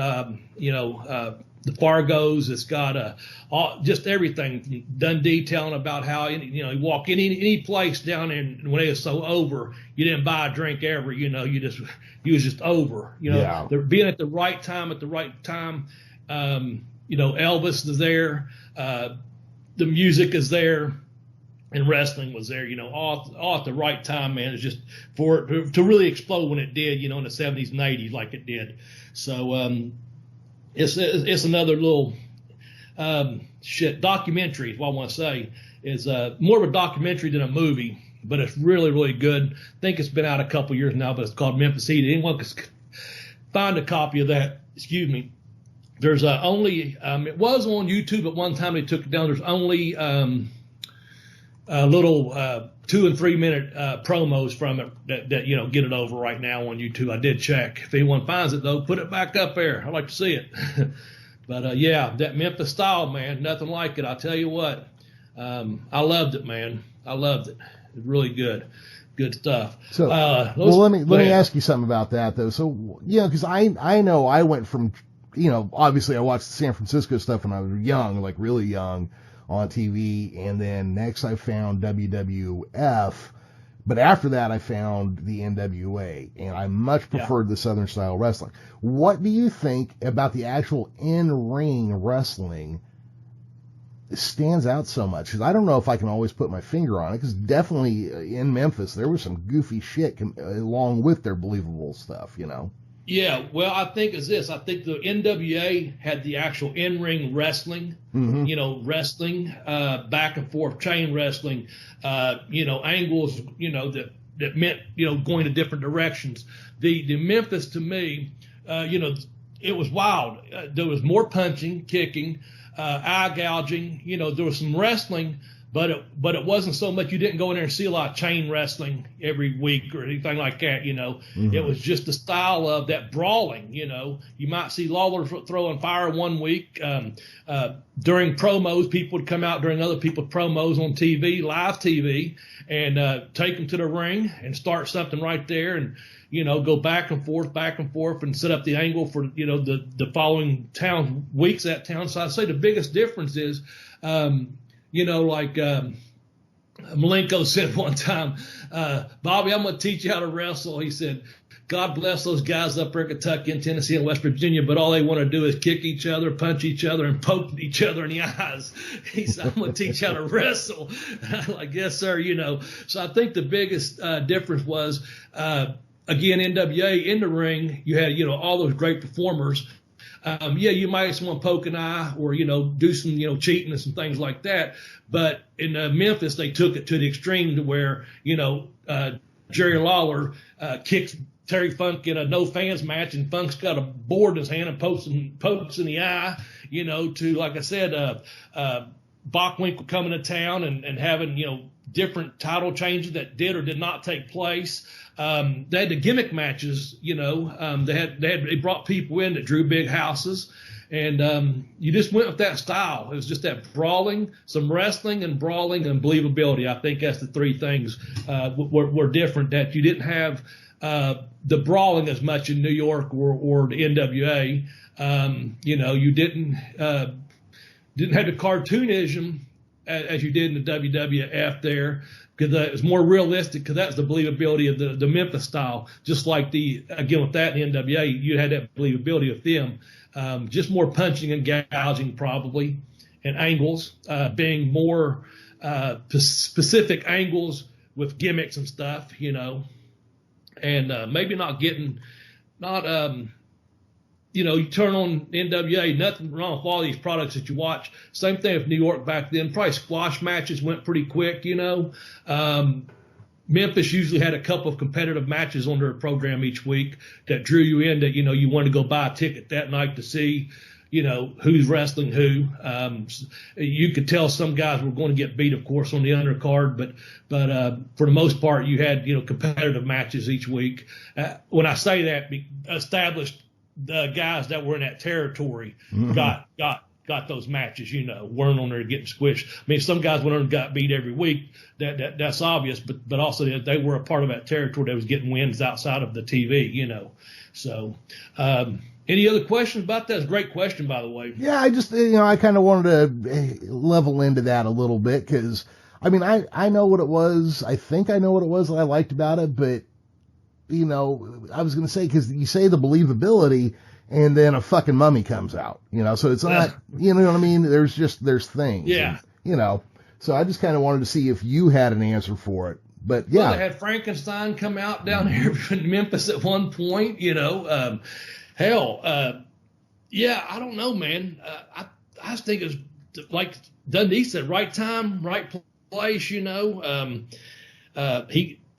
the Fargos. It's got just everything done, detailing about how you walk in any place down there, and when it was so over, you didn't buy a drink ever. You was just over. They're being at the right time at the right time. Elvis is there, the music is there, and wrestling was there. All at the right time, man. It's just for it to really explode when it did. In the 70s and 80s like it did. So. It's another little documentary is what I want to say. Is more of a documentary than a movie, but it's really, really good. I think it's been out a couple years now, but it's called Memphis Heat. Anyone can find a copy of that. Excuse me. There's only it was on YouTube at one time. They took it down. There's only little 2 and 3 minute promos from it that get it over right now on YouTube. I did check. If anyone finds it though, put it back up there. I'd like to see it. But that Memphis style, man, nothing like it. I'll tell you what, I loved it, man. I loved it. It's really good stuff. So let me ask you something about that though. So because I know I went from obviously I watched the San Francisco stuff when I was young, like really young, on TV, and then next I found WWF, but after that I found the NWA, and I much preferred the Southern style wrestling. What do you think about the actual in-ring wrestling stands out so much? Because I don't know if I can always put my finger on it, because definitely in Memphis there was some goofy shit along with their believable stuff, Yeah, well, I think it's this. I think the NWA had the actual in-ring wrestling, wrestling, back and forth, chain wrestling, angles, that meant, going to different directions. The Memphis, to me, it was wild. There was more punching, kicking, eye gouging. There was some wrestling, but it wasn't so much. You didn't go in there and see a lot of chain wrestling every week or anything like that. It was just the style of that brawling. You might see Lawler throwing fire one week. During promos, people would come out during other people's promos on TV, live TV, and take them to the ring and start something right there, and go back and forth, and set up the angle for the following weeks at town. So I'd say the biggest difference is. Malenko said one time, Bobby, I'm going to teach you how to wrestle. He said, God bless those guys up there in Kentucky and Tennessee and West Virginia, but all they want to do is kick each other, punch each other, and poke each other in the eyes. He said, I'm going to teach you how to wrestle. I'm like, yes, sir, So I think the biggest difference was, again, NWA in the ring, you had, all those great performers. You might just want to poke an eye or, do some, cheating and some things like that. But in Memphis, they took it to the extreme to where, Jerry Lawler kicks Terry Funk in a no fans match, and Funk's got a board in his hand and pokes in the eye, to, like I said, Bockwinkel coming to town and having, different title changes that did or did not take place. They had the gimmick matches, they brought people in that drew big houses, and you just went with that style. It was just that brawling, some wrestling and brawling and believability. I think that's the three things were different, that you didn't have the brawling as much in New York or the NWA. You didn't have the cartoonism as you did in the WWF there, because it was more realistic, because that's the believability of the Memphis style. Just like again with that in the NWA, you had that believability of them. Just more punching and gouging probably, and angles, being more specific angles with gimmicks and stuff, and maybe not getting, you turn on NWA, nothing wrong with all these products that you watch. Same thing with New York back then. Probably squash matches went pretty quick, Memphis usually had a couple of competitive matches on their program each week that drew you in that, you wanted to go buy a ticket that night to see, who's wrestling who. You could tell some guys were going to get beat, of course, on the undercard, but for the most part, you had, competitive matches each week. When I say that, established guys that were in that territory got those matches, weren't on there getting squished. I mean, some guys went on and got beat every week. That's obvious, but also they were a part of that territory that was getting wins outside of the TV, So, any other questions about that? It's a great question, by the way. Yeah, I just, I kind of wanted to level into that a little bit because, I mean, I know what it was. I think I know what it was that I liked about it, but, I was going to say, because you say the believability, and then a fucking mummy comes out, so it's not, you know what I mean? There's things. Yeah. And, so I just kind of wanted to see if you had an answer for it. But yeah. Well, they had Frankenstein come out down here in Memphis at one point, yeah, I don't know, man. I just think it's like Dundee said, right time, right place,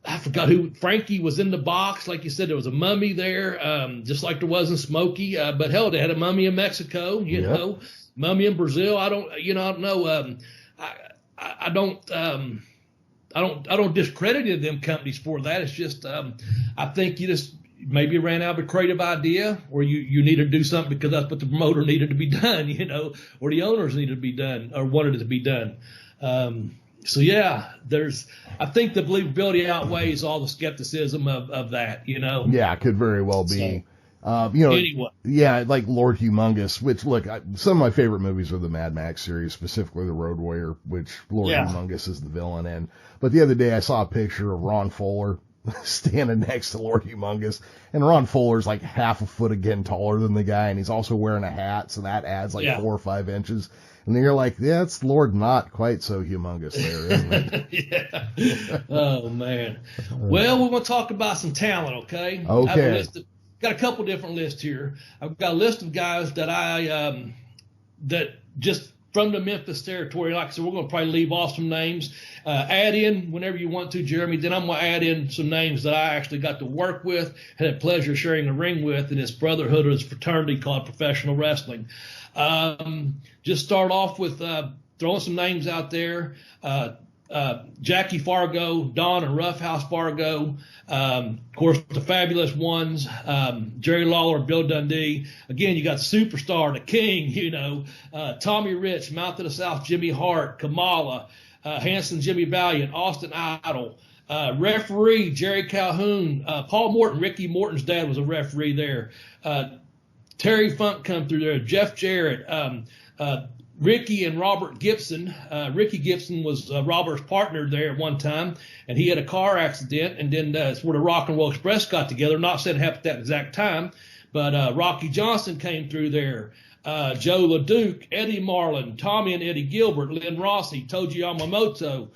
I forgot who. Frankie was in the box. Like you said, there was a mummy there, just like there was in Smokey. But hell, they had a mummy in Mexico, you know, mummy in Brazil. I don't know. I don't discredit any of them companies for that. It's just, I think you just maybe ran out of a creative idea, or you needed to do something because that's what the promoter needed to be done, or the owners needed to be done or wanted it to be done. So yeah, I think the believability outweighs all the skepticism of that, Yeah, it could very well be. So, anyway. Yeah, like Lord Humongous, which look, some of my favorite movies are the Mad Max series, specifically the Road Warrior, which Lord Humongous is the villain in. But the other day I saw a picture of Ron Fuller standing next to Lord Humongous, and Ron Fuller's like half a foot again taller than the guy, and he's also wearing a hat, so that adds 4 or 5 inches. And then you're like, yeah, it's Lord not quite so humongous there, isn't it? Yeah. Oh, man. Well, we want to talk about some talent, okay? Okay. Got a couple different lists here. I've got a list of guys that that just from the Memphis territory. Like I said, we're going to probably leave off some names. Add in whenever you want to, Jeremy. Then I'm going to add in some names that I actually got to work with, had the pleasure of sharing the ring with in this brotherhood or this fraternity called professional wrestling. Just start off with throwing some names out there. Jackie Fargo, Don and Roughhouse Fargo, of course, the fabulous ones, Jerry Lawler, Bill Dundee. Again, you got the superstar, the king, Tommy Rich, Mouth of the South, Jimmy Hart, Kamala, Hanson, Jimmy Valiant, Austin Idol, referee, Jerry Calhoun, Paul Morton, Ricky Morton's dad was a referee there. Terry Funk come through there, Jeff Jarrett, Ricky and Robert Gibson. Ricky Gibson was Robert's partner there at one time, and he had a car accident, and then it's where the Rock and Roll Express got together. Not saying it happened at that exact time, but Rocky Johnson came through there. Joe LeDuc, Eddie Marlin, Tommy and Eddie Gilbert, Lynn Rossi, Toji Yamamoto,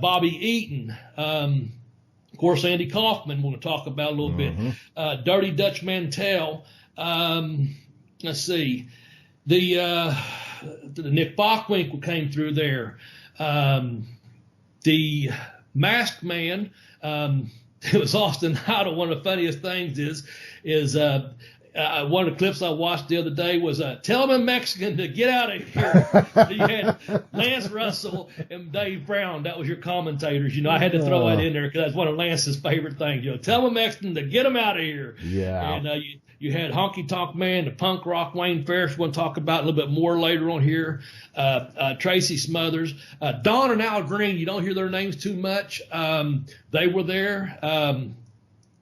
Bobby Eaton, of course, Andy Kaufman, we're going to talk about a little bit. Dirty Dutch Mantell. Let's see. The Nick Bockwinkel came through there. The Masked Man, it was Austin Idol. One of the funniest things is one of the clips I watched the other day was tell them in Mexican to get out of here. You had Lance Russell and Dave Brown. That was your commentators. I had to throw that in there because that's one of Lance's favorite things. Tell them in Mexican to get them out of here. Yeah. And you had Honky Tonk Man, the punk rock Wayne Ferris. We'll talk about a little bit more later on here. Tracy Smothers, Don and Al Green. You don't hear their names too much. They were there.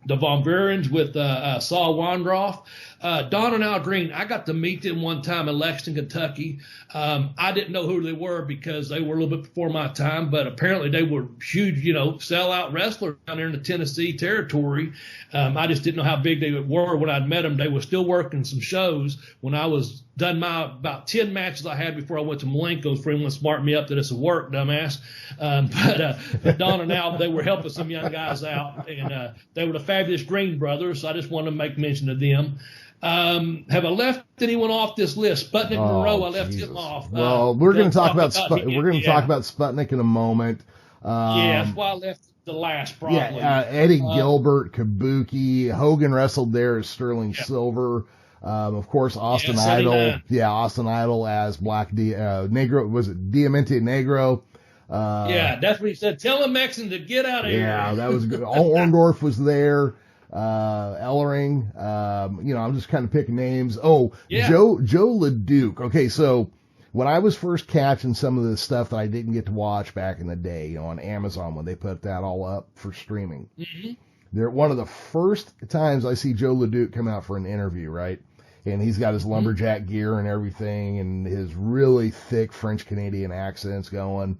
The Von Burens with Saul Wandroff. Don and Al Green, I got to meet them one time in Lexington, Kentucky. I didn't know who they were because they were a little bit before my time, but apparently they were huge, sellout wrestlers down there in the Tennessee territory. I just didn't know how big they were when I'd met them. They were still working some shows when I was done my about 10 matches I had before I went to Malenko's for him to smart me up that it's a work, dumbass. But Don and Al, they were helping some young guys out, and they were the Fabulous Green Brothers, so I just wanted to make mention of them. Have I left anyone off this list? Sputnik Monroe, I left him off. Well, we're going to talk about Sputnik in a moment. That's why I left the last, probably. Yeah, Eddie Gilbert, Kabuki, Hogan wrestled there as Sterling Silver. Of course, Austin Idol. Yeah, Austin Idol as Black Negro. Was it Diamante Negro? That's what he said. Tell him Mexican to get out of here. Yeah, that was good. Orndorff was there. Ellering. I'm just kind of picking names. Joe LeDuc. Okay, so when I was first catching some of the stuff that I didn't get to watch back in the day, on Amazon when they put that all up for streaming. Mm-hmm. One of the first times I see Joe LeDuc come out for an interview, right? And he's got his lumberjack gear and everything and his really thick French Canadian accents going.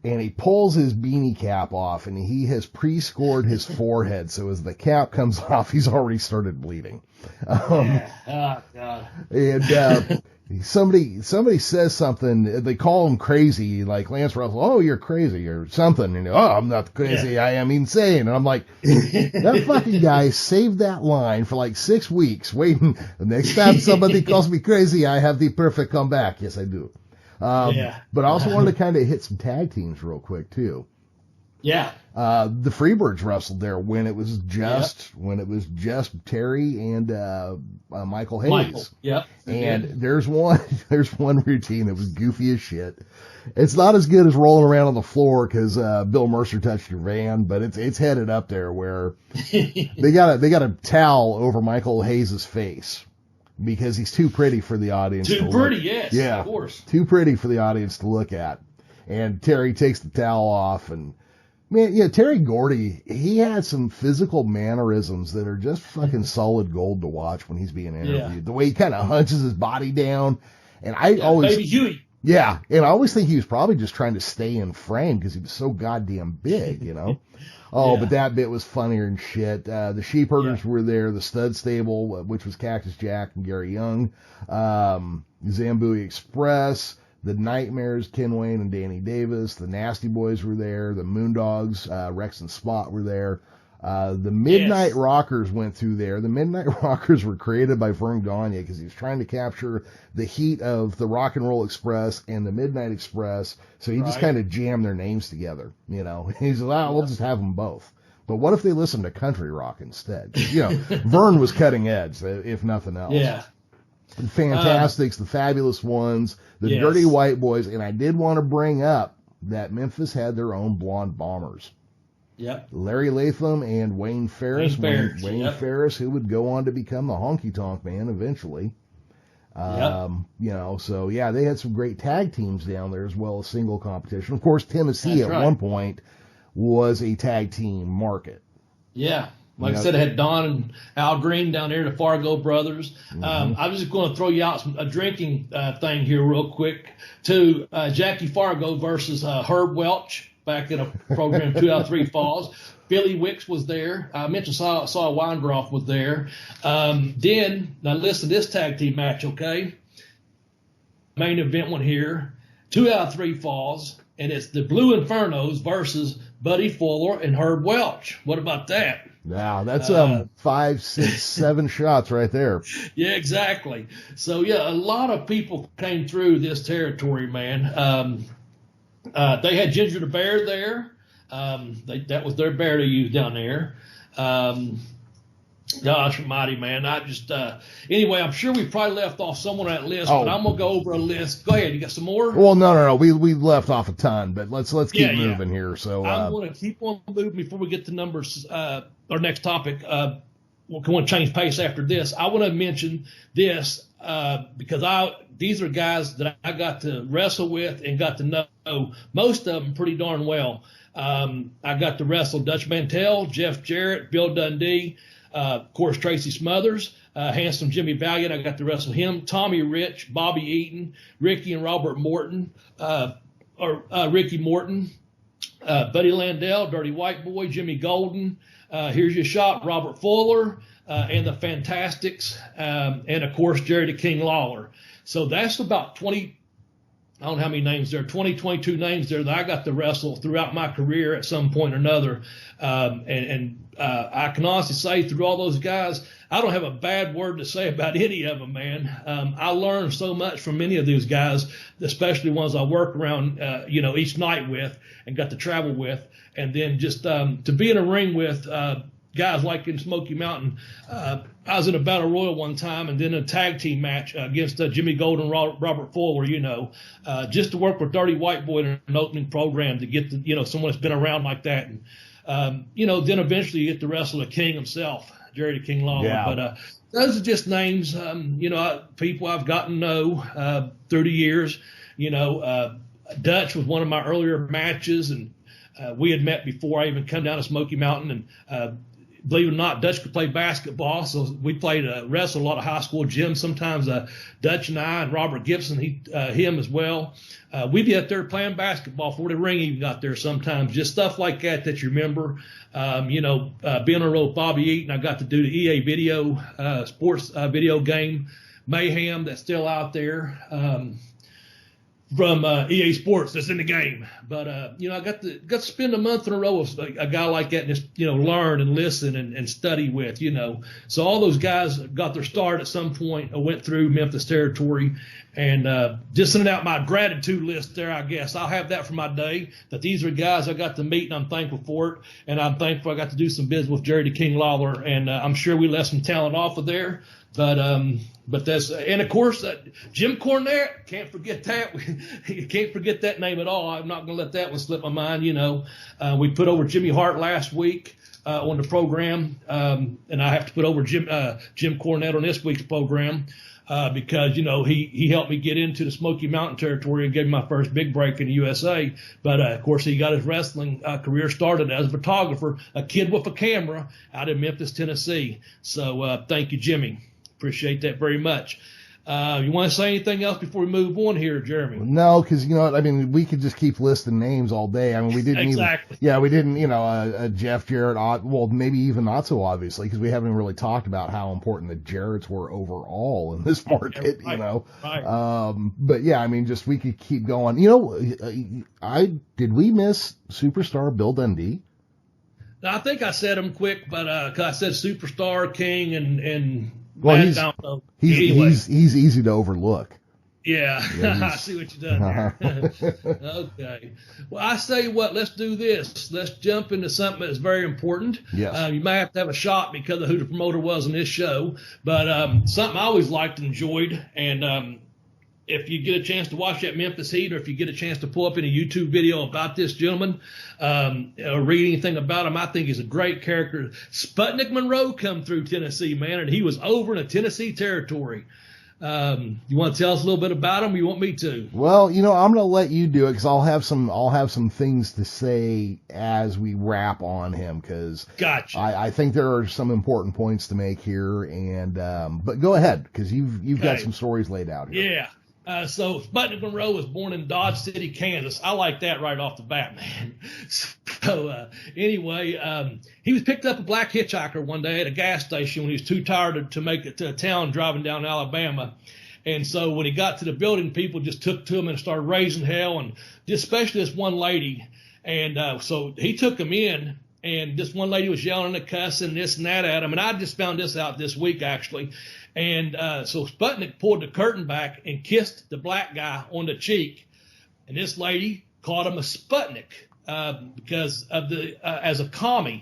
And he pulls his beanie cap off and he has pre-scored his forehead. So as the cap comes off, he's already started bleeding. Oh, God. And, somebody says something, they call him crazy, like Lance Russell, oh, you're crazy or something. And, oh, I'm not crazy, I am insane. And I'm like, that fucking guy saved that line for like 6 weeks, waiting. The next time somebody calls me crazy, I have the perfect comeback. Yes, I do. But I also wanted to kind of hit some tag teams real quick too. Yeah. The Freebirds wrestled there when it was just Terry and Michael Hayes. Michael. Yep. And there's one routine that was goofy as shit. It's not as good as rolling around on the floor because Bill Mercer touched your van, but it's headed up there where they got a towel over Michael Hayes' face. Because he's too pretty for the audience to look at. Too pretty, yes, yeah, of course. Too pretty for the audience to look at. And Terry takes the towel off, and man, Terry Gordy, he had some physical mannerisms that are just fucking solid gold to watch when he's being interviewed. Yeah. The way he kind of hunches his body down, and I always Baby Huey. Yeah, and I always think he was probably just trying to stay in frame because he was so goddamn big, But that bit was funnier than shit. The Sheepherders were there, the Stud Stable, which was Cactus Jack and Gary Young, Zambui Express, the Nightmares, Ken Wayne and Danny Davis, the Nasty Boys were there, the Moondogs, Rex and Spot were there. The Midnight Rockers went through there. The Midnight Rockers were created by Vern Gagne because he was trying to capture the heat of the Rock and Roll Express and the Midnight Express. So he just kind of jammed their names together, He's like, we'll just have them both. But what if they listened to country rock instead? Vern was cutting edge, if nothing else. Yeah. The Fantastics, the Fabulous Ones, the Dirty White Boys, and I did want to bring up that Memphis had their own blonde bombers. Yep. Larry Latham and Wayne Ferris. Wayne Ferris, who would go on to become the Honky Tonk Man eventually. So they had some great tag teams down there as well as single competition. Of course, Tennessee one point was a tag team market. Yeah. Like I said, I had Don and Al Green down there, the Fargo brothers. Mm-hmm. I was just going to throw you out a drinking thing here real quick, too. Jackie Fargo versus Herb Welch. Back in a program, 2 out of 3 falls. Billy Wicks was there. I mentioned Saw Weingroff was there. Then, now listen to this tag team match, okay? Main event one here. 2 out of 3 falls. And it's the Blue Infernos versus Buddy Fuller and Herb Welch. What about that? Wow, that's 5, 6, 7 shots right there. Yeah, exactly. So, a lot of people came through this territory, man. They had Ginger the Bear there. That was their bear to use down there. Gosh almighty, man. Anyway, I'm sure we probably left off someone on that list, but I'm going to go over a list. Go ahead. You got some more? Well, no. We left off a ton, but let's keep moving here. So I'm going to keep on moving before we get to numbers. Our next topic. We're going to change pace after this. I want to mention this because these are guys that I got to wrestle with and got to know most of them pretty darn well. I got to wrestle Dutch Mantell, Jeff Jarrett, Bill Dundee, of course, Tracy Smothers, handsome Jimmy Valiant. I got to wrestle him, Tommy Rich, Bobby Eaton, Ricky and Robert Morton, Ricky Morton, Buddy Landell, Dirty White Boy, Jimmy Golden, Here's Your Shot, Robert Fuller, and the Fantastics, and of course Jerry the King Lawler. So that's about 20. I don't know how many names there, 20, 22 names there that I got to wrestle throughout my career at some point or another. I can honestly say through all those guys, I don't have a bad word to say about any of them, man. I learned so much from many of these guys, especially ones I work around, each night with and got to travel with. And then just to be in a ring with guys like in Smoky Mountain. I was in a battle royal one time and then a tag team match against Jimmy Gold and Robert Fuller, just to work with Dirty White Boy in an opening program to get someone that's been around like that. And, then eventually you get to wrestle the king himself, Jerry the King Lawler. Yeah. But those are just names, people I've gotten to know through the years. Dutch was one of my earlier matches, and we had met before I even come down to Smoky Mountain. And believe it or not, Dutch could play basketball, so we played wrestled a lot of high school gyms. Sometimes Dutch and I and Robert Gibson, him as well. We'd be out there playing basketball before the ring even got there sometimes. Just stuff like that you remember. Being on the road with Bobby Eaton, I got to do the EA video, sports video game, Mayhem, that's still out there. From EA Sports that's in the game. But, I got to spend a month in a row with a guy like that and just, learn and listen and study with, So all those guys got their start at some point. I went through Memphis territory and just sending out my gratitude list there, I guess. I'll have that for my day, that these are guys I got to meet, and I'm thankful for it. And I'm thankful I got to do some business with Jerry the King Lawler. And I'm sure we left some talent off of there. But that's, and of course, Jim Cornette, can't forget that. You can't forget that name at all. I'm not going to let that one slip my mind. We put over Jimmy Hart last week on the program, and I have to put over Jim Cornette on this week's program because he helped me get into the Smoky Mountain territory and gave me my first big break in the USA. But of course, he got his wrestling career started as a photographer, a kid with a camera out in Memphis, Tennessee. So thank you, Jimmy. Appreciate that very much. You want to say anything else before we move on here, Jeremy? No, because we could just keep listing names all day. We didn't exactly. We didn't, Jeff, Jarrett, well, maybe even not so obviously, because we haven't really talked about how important the Jarretts were overall in this market, Right. But yeah, just we could keep going. Did we miss Superstar Bill Dundee? I think I said him quick, but I said Superstar, King, and well, he's easy to overlook. Yeah, I see what you done there. Okay. Well, I say what, let's do this. Let's jump into something that's very important. Yes. You may have to have a shot because of who the promoter was in this show, but something I always liked and enjoyed, and if you get a chance to watch that Memphis Heat, or if you get a chance to pull up any YouTube video about this gentleman, or read anything about him, I think he's a great character. Sputnik Monroe come through Tennessee, man, and he was over in the Tennessee territory. You want to tell us a little bit about him, or you want me to? Well, I'm going to let you do it, because I'll have some things to say as we wrap on him, because gotcha. I think there are some important points to make here, and but go ahead, because you've got some stories laid out here. Yeah. So Sputnik Monroe was born in Dodge City, Kansas. I like that right off the bat, man. So anyway, he was picked up a black hitchhiker one day at a gas station when he was too tired to make it to a town driving down Alabama. And so when he got to the building, people just took to him and started raising hell, and especially this one lady. And so he took him in, and this one lady was yelling and cussing this and that at him. And I just found this out this week, actually. And so Sputnik pulled the curtain back and kissed the black guy on the cheek. And this lady called him a Sputnik because of as a commie,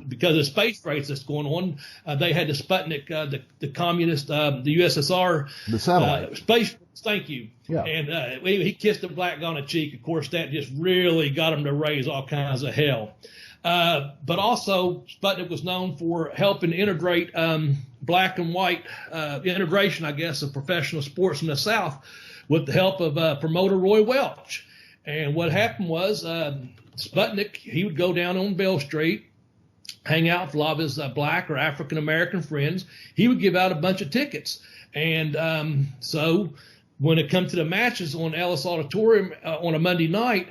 because of the space race that's going on. They had the Sputnik, the communist, the USSR. The satellite. Space. Thank you. Yeah. And he kissed the black guy on the cheek. Of course, that just really got him to raise all kinds of hell. But also, Sputnik was known for helping integrate black and white integration, I guess, of professional sports in the South with the help of promoter Roy Welch. And what happened was Sputnik, he would go down on Bell Street, hang out with a lot of his black or African-American friends. He would give out a bunch of tickets. And so when it come to the matches on Ellis Auditorium on a Monday night,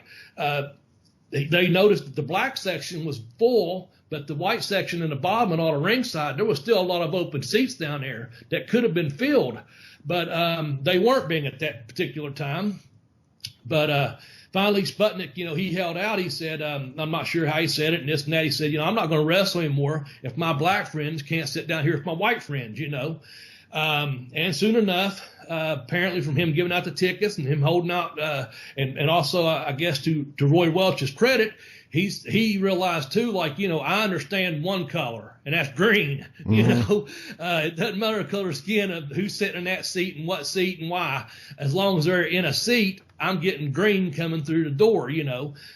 they noticed that the black section was full, But the white section in the bottom and all the ringside, there was still a lot of open seats down there that could have been filled, but they weren't being at that particular time. But finally, Sputnik, he held out. He said, I'm not sure how he said it, and this and that. He said, I'm not going to wrestle anymore if my black friends can't sit down here with my white friends, And soon enough, apparently from him giving out the tickets and him holding out, and also, I guess, to Roy Welch's credit, he realized too, I understand one color, and that's green. It doesn't matter the color of skin of who's sitting in that seat and what seat and why. As long as they're in a seat, I'm getting green coming through the door.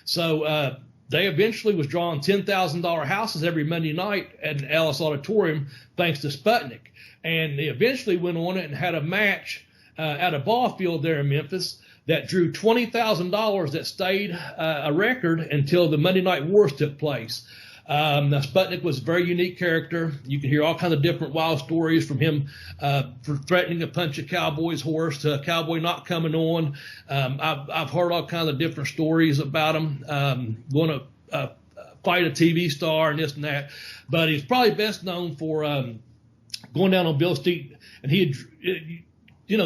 So they eventually was drawing $10,000 houses every Monday night at Ellis Auditorium, thanks to Sputnik. And they eventually went on it and had a match at a ball field there in Memphis that drew $20,000 that stayed a record until the Monday Night Wars took place. Now, Sputnik was a very unique character. You can hear all kinds of different wild stories from him for threatening to punch a cowboy's horse to a cowboy not coming on. I've heard all kinds of different stories about him going to fight a TV star and this and that. But he's probably best known for going down on Bill Street, and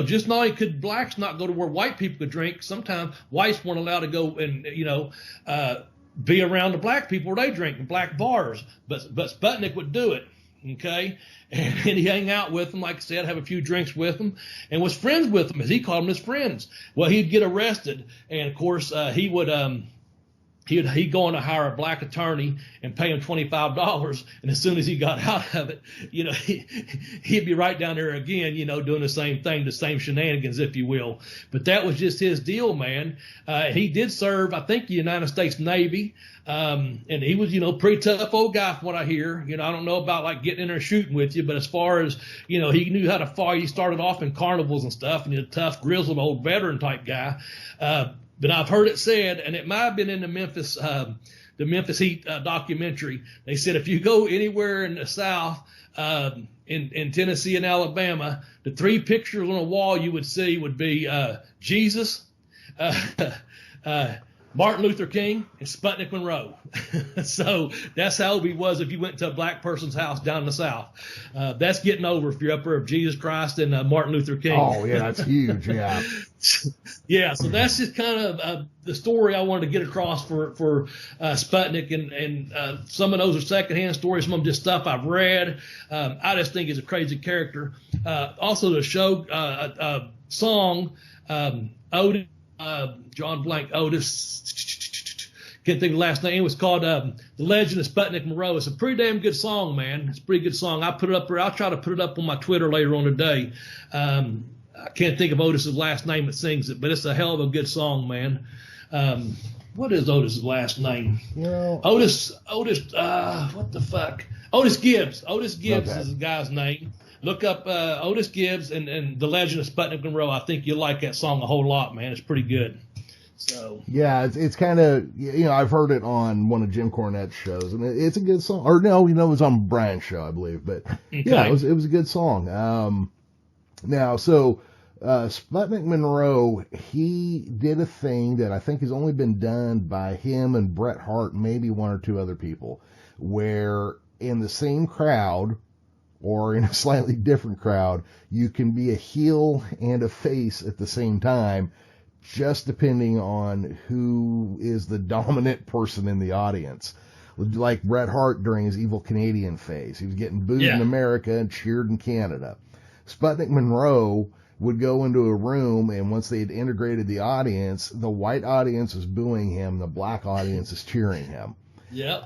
just not only could blacks not go to where white people could drink, sometimes whites weren't allowed to go and, be around the black people where they drink in black bars. But Sputnik would do it, okay? And he'd hang out with them, like I said, have a few drinks with them, and was friends with them, as he called them, his friends. Well, he'd get arrested, and, of course, he would he'd go on to hire a black attorney and pay him $25, and as soon as he got out of it, he'd be right down there again, doing the same thing, the same shenanigans, if you will. But that was just his deal, man. He did serve, I think, the United States Navy, and he was, pretty tough old guy from what I hear. I don't know about like getting in there shooting with you, but as far as, he knew how to fight. He started off in carnivals and stuff, and he's a tough, grizzled old veteran type guy. But I've heard it said, and it might have been in the Memphis Heat documentary. They said if you go anywhere in the South, in Tennessee and Alabama, the three pictures on a wall you would see would be Jesus, Martin Luther King, and Sputnik Monroe. So that's how he was if you went to a black person's house down in the South. That's getting over if you're up there of Jesus Christ and Martin Luther King. Oh, yeah, that's huge, yeah. Yeah, so that's just kind of the story I wanted to get across for Sputnik, and some of those are secondhand stories, some of them just stuff I've read. I just think he's a crazy character. Also, the show song, Otis, John Blank Otis, can't think of the last name. It was called The Legend of Sputnik Monroe. It's a pretty damn good song, man. It's a pretty good song. I put it up there. I'll try to put it up on my Twitter later on today. I can't think of Otis's last name that sings it, but it's a hell of a good song, man. What is Otis's last name? Otis, what the fuck? Otis Gibbs. Otis Gibbs is the guy's name. Look up Otis Gibbs and The Legend of Sputnik Monroe. I think you'll like that song a whole lot, man. It's pretty good. So yeah, it's kind of, I've heard it on one of Jim Cornette's shows, and it's a good song. Or no, it was on Brian's show, I believe. But okay. Yeah, it was a good song. Now, so Sputnik Monroe, he did a thing that I think has only been done by him and Bret Hart, maybe one or two other people, where in the same crowd or in a slightly different crowd, you can be a heel and a face at the same time, just depending on who is the dominant person in the audience. Like Bret Hart during his Evil Canadian phase. He was getting booed in America and cheered in Canada. Sputnik Monroe would go into a room, and once they had integrated the audience, the white audience is booing him, the black audience is cheering him. Yeah.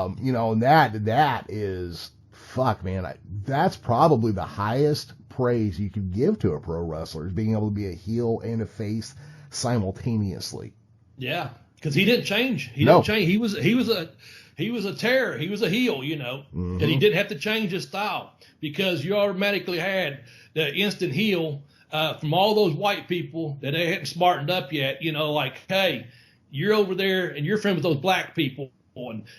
And that is, fuck, man, that's probably the highest praise you could give to a pro wrestler, is being able to be a heel and a face simultaneously. Yeah, because he didn't change. He didn't change. He was a terror. He was a heel, and he didn't have to change his style, because you automatically had the instant heel from all those white people that they hadn't smartened up yet. Like, hey, you're over there and you're friends with those black people,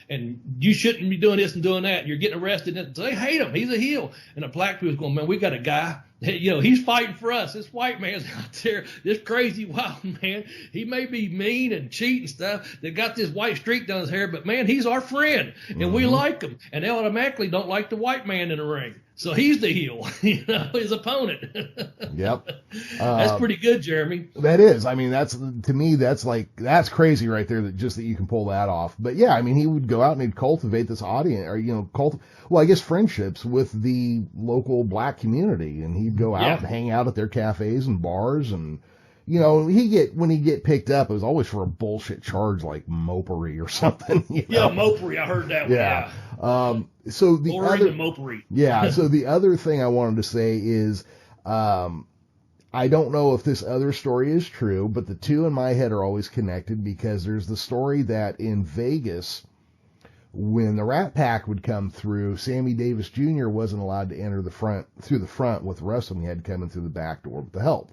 and you shouldn't be doing this and doing that, and you're getting arrested. And they hate him. He's a heel. And the black people's going, man, we got a guy he's fighting for us. This white man's out there, this crazy wild man. He may be mean and cheat and stuff. They got this white streak down his hair, but man, he's our friend, and we like him. And they automatically don't like the white man in the ring. So he's the heel, his opponent. Yep. That's pretty good, Jeremy. That is. I mean, to me, that's crazy right there that you can pull that off. But yeah, I mean, he would go out and he'd cultivate this audience, or, I guess friendships with the local black community. And he'd go out and hang out at their cafes and bars. And, when he get picked up, it was always for a bullshit charge like mopery or something. Yeah, mopery. I heard that one. Yeah. So the other mopery. Yeah. So the other thing I wanted to say is, I don't know if this other story is true, but the two in my head are always connected because there's the story that in Vegas, when the Rat Pack would come through, Sammy Davis Jr. wasn't allowed to enter through the front with wrestling. He had to come in through the back door with the help.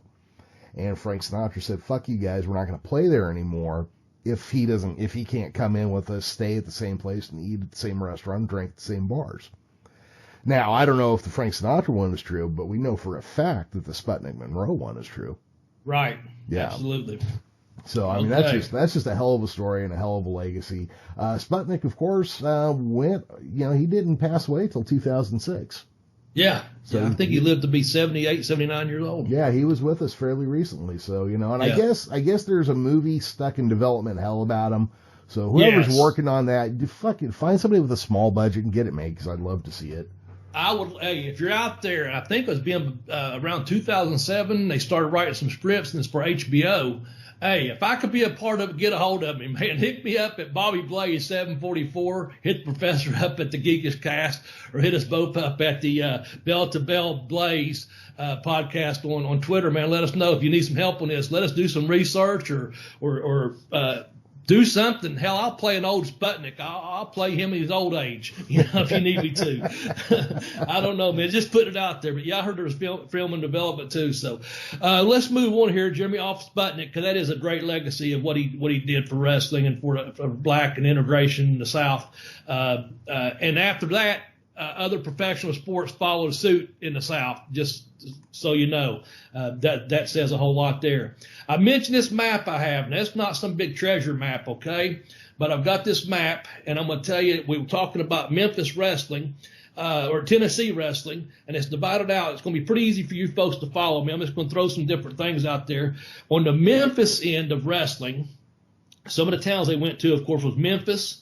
And Frank Sinatra said, "Fuck you guys, we're not going to play there anymore. If he can't come in with us, stay at the same place and eat at the same restaurant, drink at the same bars." Now, I don't know if the Frank Sinatra one is true, but we know for a fact that the Sputnik Monroe one is true. Right. Yeah. Absolutely. So, I mean, that's just a hell of a story and a hell of a legacy. Sputnik, of course, he didn't pass away till 2006. Yeah. So I think he lived to be 78, 79 years old. Yeah, he was with us fairly recently. So, and I guess there's a movie stuck in development hell about him. So whoever's working on that, fucking find somebody with a small budget and get it made, because I'd love to see it. I would, if you're out there, I think it was being around 2007, they started writing some scripts, and it's for HBO. Hey, if I could be a part of it, get a hold of me, man. Hit me up at Bobby Blaze 744. Hit the professor up at the Geekish Cast, or hit us both up at the Bell to Bell Blaze podcast on Twitter, man. Let us know if you need some help on this. Let us do some research or do something. Hell, I'll play an old Sputnik. I'll play him in his old age, if you need me to. I don't know, man. Just put it out there. But yeah, I heard there was film and development too. So let's move on here, Jeremy, off Sputnik, because that is a great legacy of what he did for wrestling and for black and integration in the South. And after that, other professional sports followed suit in the South, just so you know. That says a whole lot there. I mentioned this map I have, and that's not some big treasure map, okay? But I've got this map, and I'm going to tell you, we were talking about Memphis Wrestling, or Tennessee Wrestling, and it's divided out. It's going to be pretty easy for you folks to follow me. I'm just going to throw some different things out there. On the Memphis end of wrestling, some of the towns they went to, of course, was Memphis,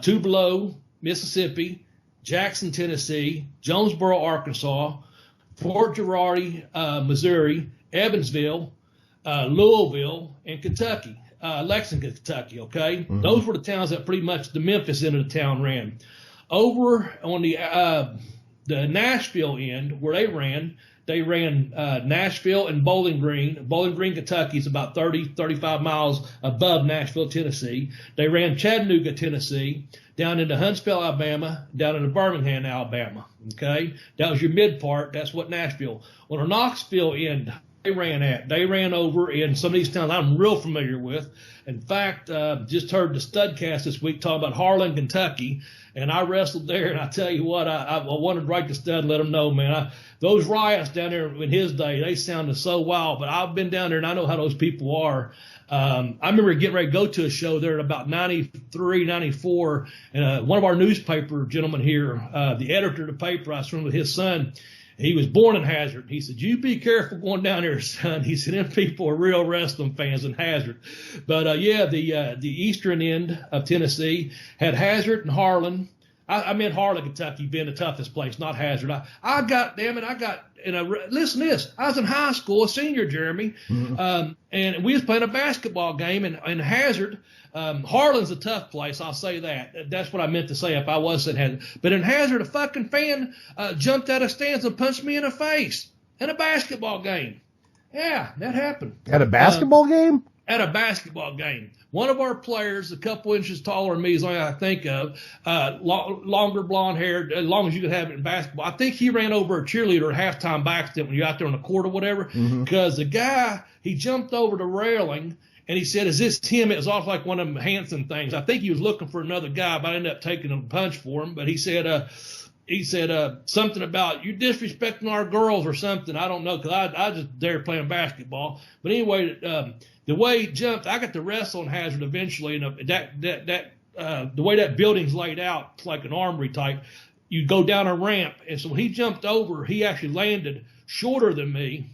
Tupelo, Mississippi, Jackson, Tennessee, Jonesboro, Arkansas, Fort Girardi, Missouri, Evansville, Louisville, and Kentucky, Lexington, Kentucky, okay? Mm-hmm. Those were the towns that pretty much the Memphis end of the town ran. Over on the Nashville end, where they ran Nashville and Bowling Green. Bowling Green, Kentucky is about 35 miles above Nashville, Tennessee. They ran Chattanooga, Tennessee, down into Huntsville, Alabama, down into Birmingham, Alabama. Okay? That was your mid part. That's what Nashville. On the Knoxville end, they ran over in some of these towns I'm real familiar with. In fact, just heard the Studcast this week talking about Harlan, Kentucky, and I wrestled there, and I tell you what, I wanted to write the Stud and let them know, man, those riots down there in his day, they sounded so wild, but I've been down there, and I know how those people are. I remember getting ready to go to a show there in about 93, 94, and one of our newspaper gentlemen here, the editor of the paper, I was from with his son. He was born in Hazard. He said, "You be careful going down there, son." He said, "Them people are real wrestling fans in Hazard." But the eastern end of Tennessee had Hazard and Harlan. I meant Harlan, Kentucky, being the toughest place, not Hazard. Listen to this. I was in high school, a senior, Jeremy, and we was playing a basketball game in Hazard. Harlan's a tough place, I'll say that. That's what I meant to say if I wasn't Hazard. But in Hazard, a fucking fan jumped out of stands and punched me in the face in a basketball game. Yeah, that happened. At a basketball game? At a basketball game. One of our players, a couple inches taller than me, is the only I think of, longer blonde hair, as long as you could have it in basketball. I think he ran over a cheerleader at halftime by accident when you're out there on the court or whatever, because the guy, he jumped over the railing, and he said, "Is this him?" It was off like one of them Hanson things. I think he was looking for another guy, but I ended up taking a punch for him. But he said, he said something about you disrespecting our girls or something. I don't know, because I just there playing basketball. But anyway, the way he jumped, I got to wrestle in Hazard eventually, and the way that building's laid out, it's like an armory type. You go down a ramp, and so when he jumped over, he actually landed shorter than me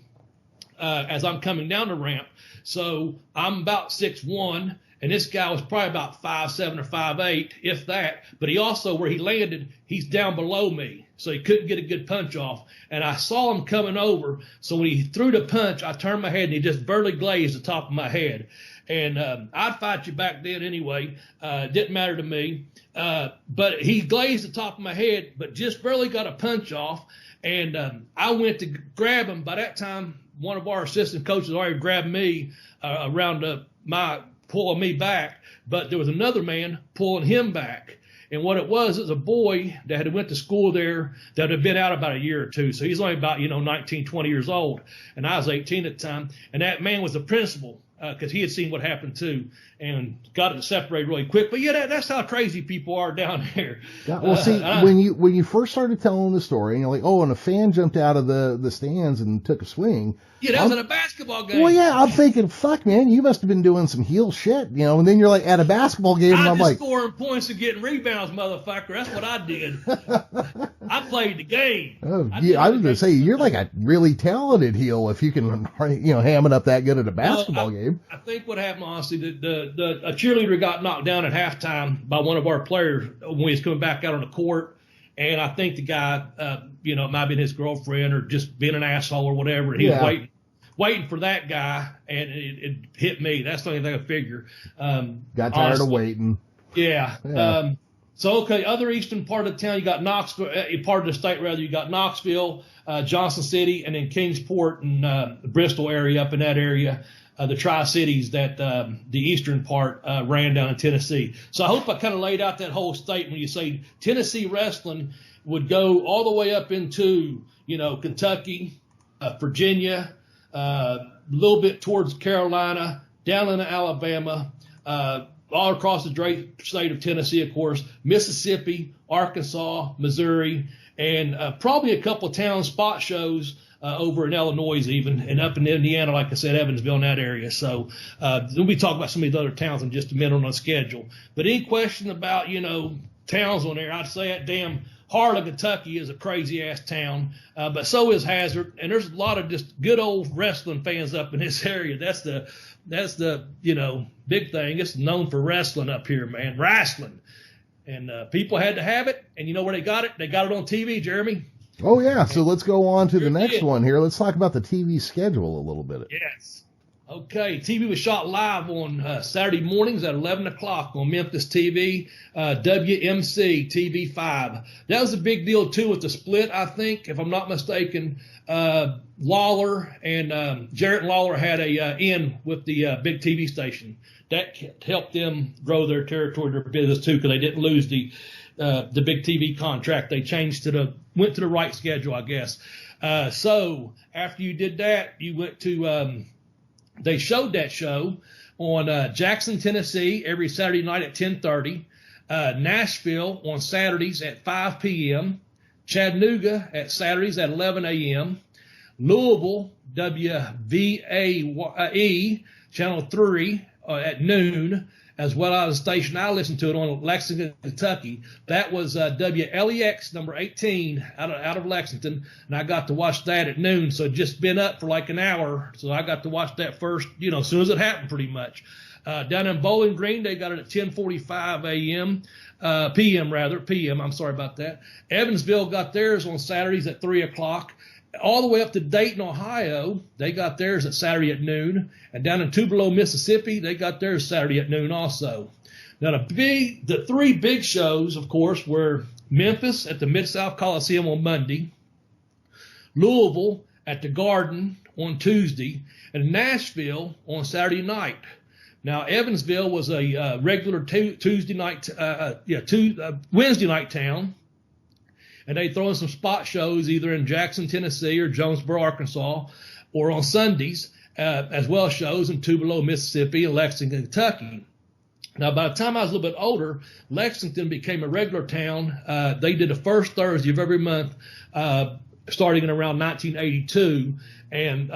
as I'm coming down the ramp. So I'm about 6'1", and this guy was probably about 5'7" or 5'8", if that. But he also, where he landed, he's down below me, so he couldn't get a good punch off. And I saw him coming over, so when he threw the punch, I turned my head, and he just barely glazed the top of my head. And I'd fight you back then anyway. It didn't matter to me. But he glazed the top of my head, but just barely got a punch off. And I went to grab him. By that time, one of our assistant coaches already grabbed me around pulling me back. But there was another man pulling him back. And what it was a boy that had went to school there that had been out about a year or two. So he's only about, 19, 20 years old. And I was 18 at the time. And that man was the principal, because he had seen what happened too, and got it separated really quick. But yeah, that's how crazy people are down there. Yeah, well, see, when you first started telling the story, and you're like, oh, and a fan jumped out of the stands and took a swing. Yeah, that was at a basketball game. Well, yeah, I'm thinking, fuck, man, you must have been doing some heel shit, And then you're like at a basketball game, and I'm like, scoring points and getting rebounds, motherfucker. That's what I did. I played the game. Oh, yeah, I was gonna say you're like a really talented heel if you can, ham it up that good at a basketball game. I think what happened, honestly, a cheerleader got knocked down at halftime by one of our players when he was coming back out on the court. And I think the guy, it might have been his girlfriend or just being an asshole or whatever. And he was waiting for that guy, and it hit me. That's the only thing I figure. Got tired of waiting. Yeah. Okay, other eastern part of town, you got Knoxville, part of the state rather, you got Knoxville, Johnson City, and then Kingsport and the Bristol area, up in that area. The Tri-Cities that the eastern part ran down in Tennessee. So I hope I kind of laid out that whole state when you say Tennessee wrestling would go all the way up into, Kentucky, Virginia, a little bit towards Carolina, down into Alabama, all across the great state of Tennessee, of course, Mississippi, Arkansas, Missouri, and probably a couple of town spot shows over in Illinois even, and up in Indiana, like I said, Evansville in that area. So we'll be talking about some of these other towns in just a minute on the schedule. But any question about, towns on there, I'd say that damn Harlan, Kentucky is a crazy-ass town, but so is Hazard. And there's a lot of just good old wrestling fans up in this area. That's the big thing. It's known for wrestling up here, man, wrestling. And people had to have it. And you know where they got it? They got it on TV, Jeremy. Oh, yeah. So let's go on to the next one here. Let's talk about the TV schedule a little bit. Yes. Okay. TV was shot live on Saturday mornings at 11 o'clock on Memphis TV, WMC TV 5. That was a big deal, too, with the split, I think, if I'm not mistaken. Lawler and Jarrett and Lawler had a in with the big TV station. That helped them grow their territory, their business, too, because they didn't lose the big TV contract. They went to the right schedule, I guess. So after you did that, you went to, they showed that show on Jackson, Tennessee, every Saturday night at 10:30, Nashville on Saturdays at 5 p.m., Chattanooga at Saturdays at 11 a.m., Louisville, WVAE, Channel 3 at noon, as well as a station I listened to it on Lexington, Kentucky. That was WLEX number 18 out of Lexington, and I got to watch that at noon. So it just been up for like an hour, so I got to watch that first, as soon as it happened, pretty much. Down in Bowling Green, they got it at 10:45 a.m. PM. I'm sorry about that. Evansville got theirs on Saturdays at 3 o'clock. All the way up to Dayton, Ohio, they got theirs at Saturday at noon. And down in Tupelo, Mississippi, they got theirs Saturday at noon also. Now, the three big shows, of course, were Memphis at the Mid-South Coliseum on Monday, Louisville at the Garden on Tuesday, and Nashville on Saturday night. Now, Evansville was a regular Wednesday night town. And they throw in some spot shows either in Jackson, Tennessee or Jonesboro, Arkansas, or on Sundays, as well as shows in Tupelo, Mississippi, and Lexington, Kentucky. Now, by the time I was a little bit older, Lexington became a regular town. They did the first Thursday of every month, starting in around 1982. And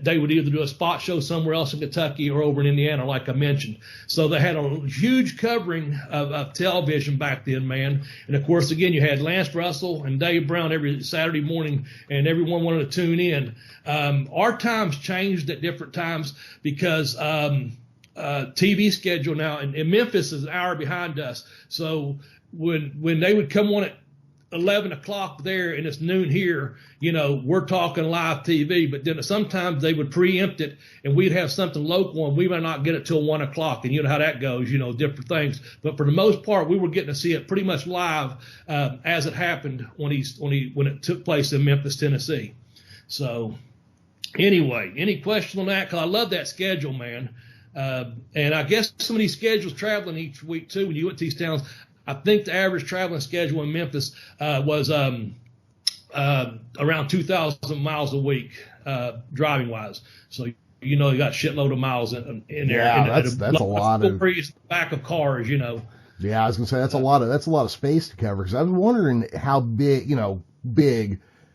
they would either do a spot show somewhere else in Kentucky or over in Indiana, like I mentioned. So they had a huge covering of television back then, man. And, of course, again, you had Lance Russell and Dave Brown every Saturday morning, and everyone wanted to tune in. Our times changed at different times because TV schedule now, and Memphis is an hour behind us. So when they would come on at 11 o'clock there and it's noon here, we're talking live TV, but then sometimes they would preempt it and we'd have something local and we might not get it till 1 o'clock. And you know how that goes, different things. But for the most part, we were getting to see it pretty much live as it happened when it took place in Memphis, Tennessee. So anyway, any question on that? Because I love that schedule, man. And I guess some of these schedules traveling each week too, when you went to these towns, I think the average traveling schedule in Memphis was around 2,000 miles a week, driving wise. So you got a shitload of miles in there. Yeah, that's a lot of back of cars. Yeah, I was gonna say that's a lot of space to cover. Because I've been wondering how big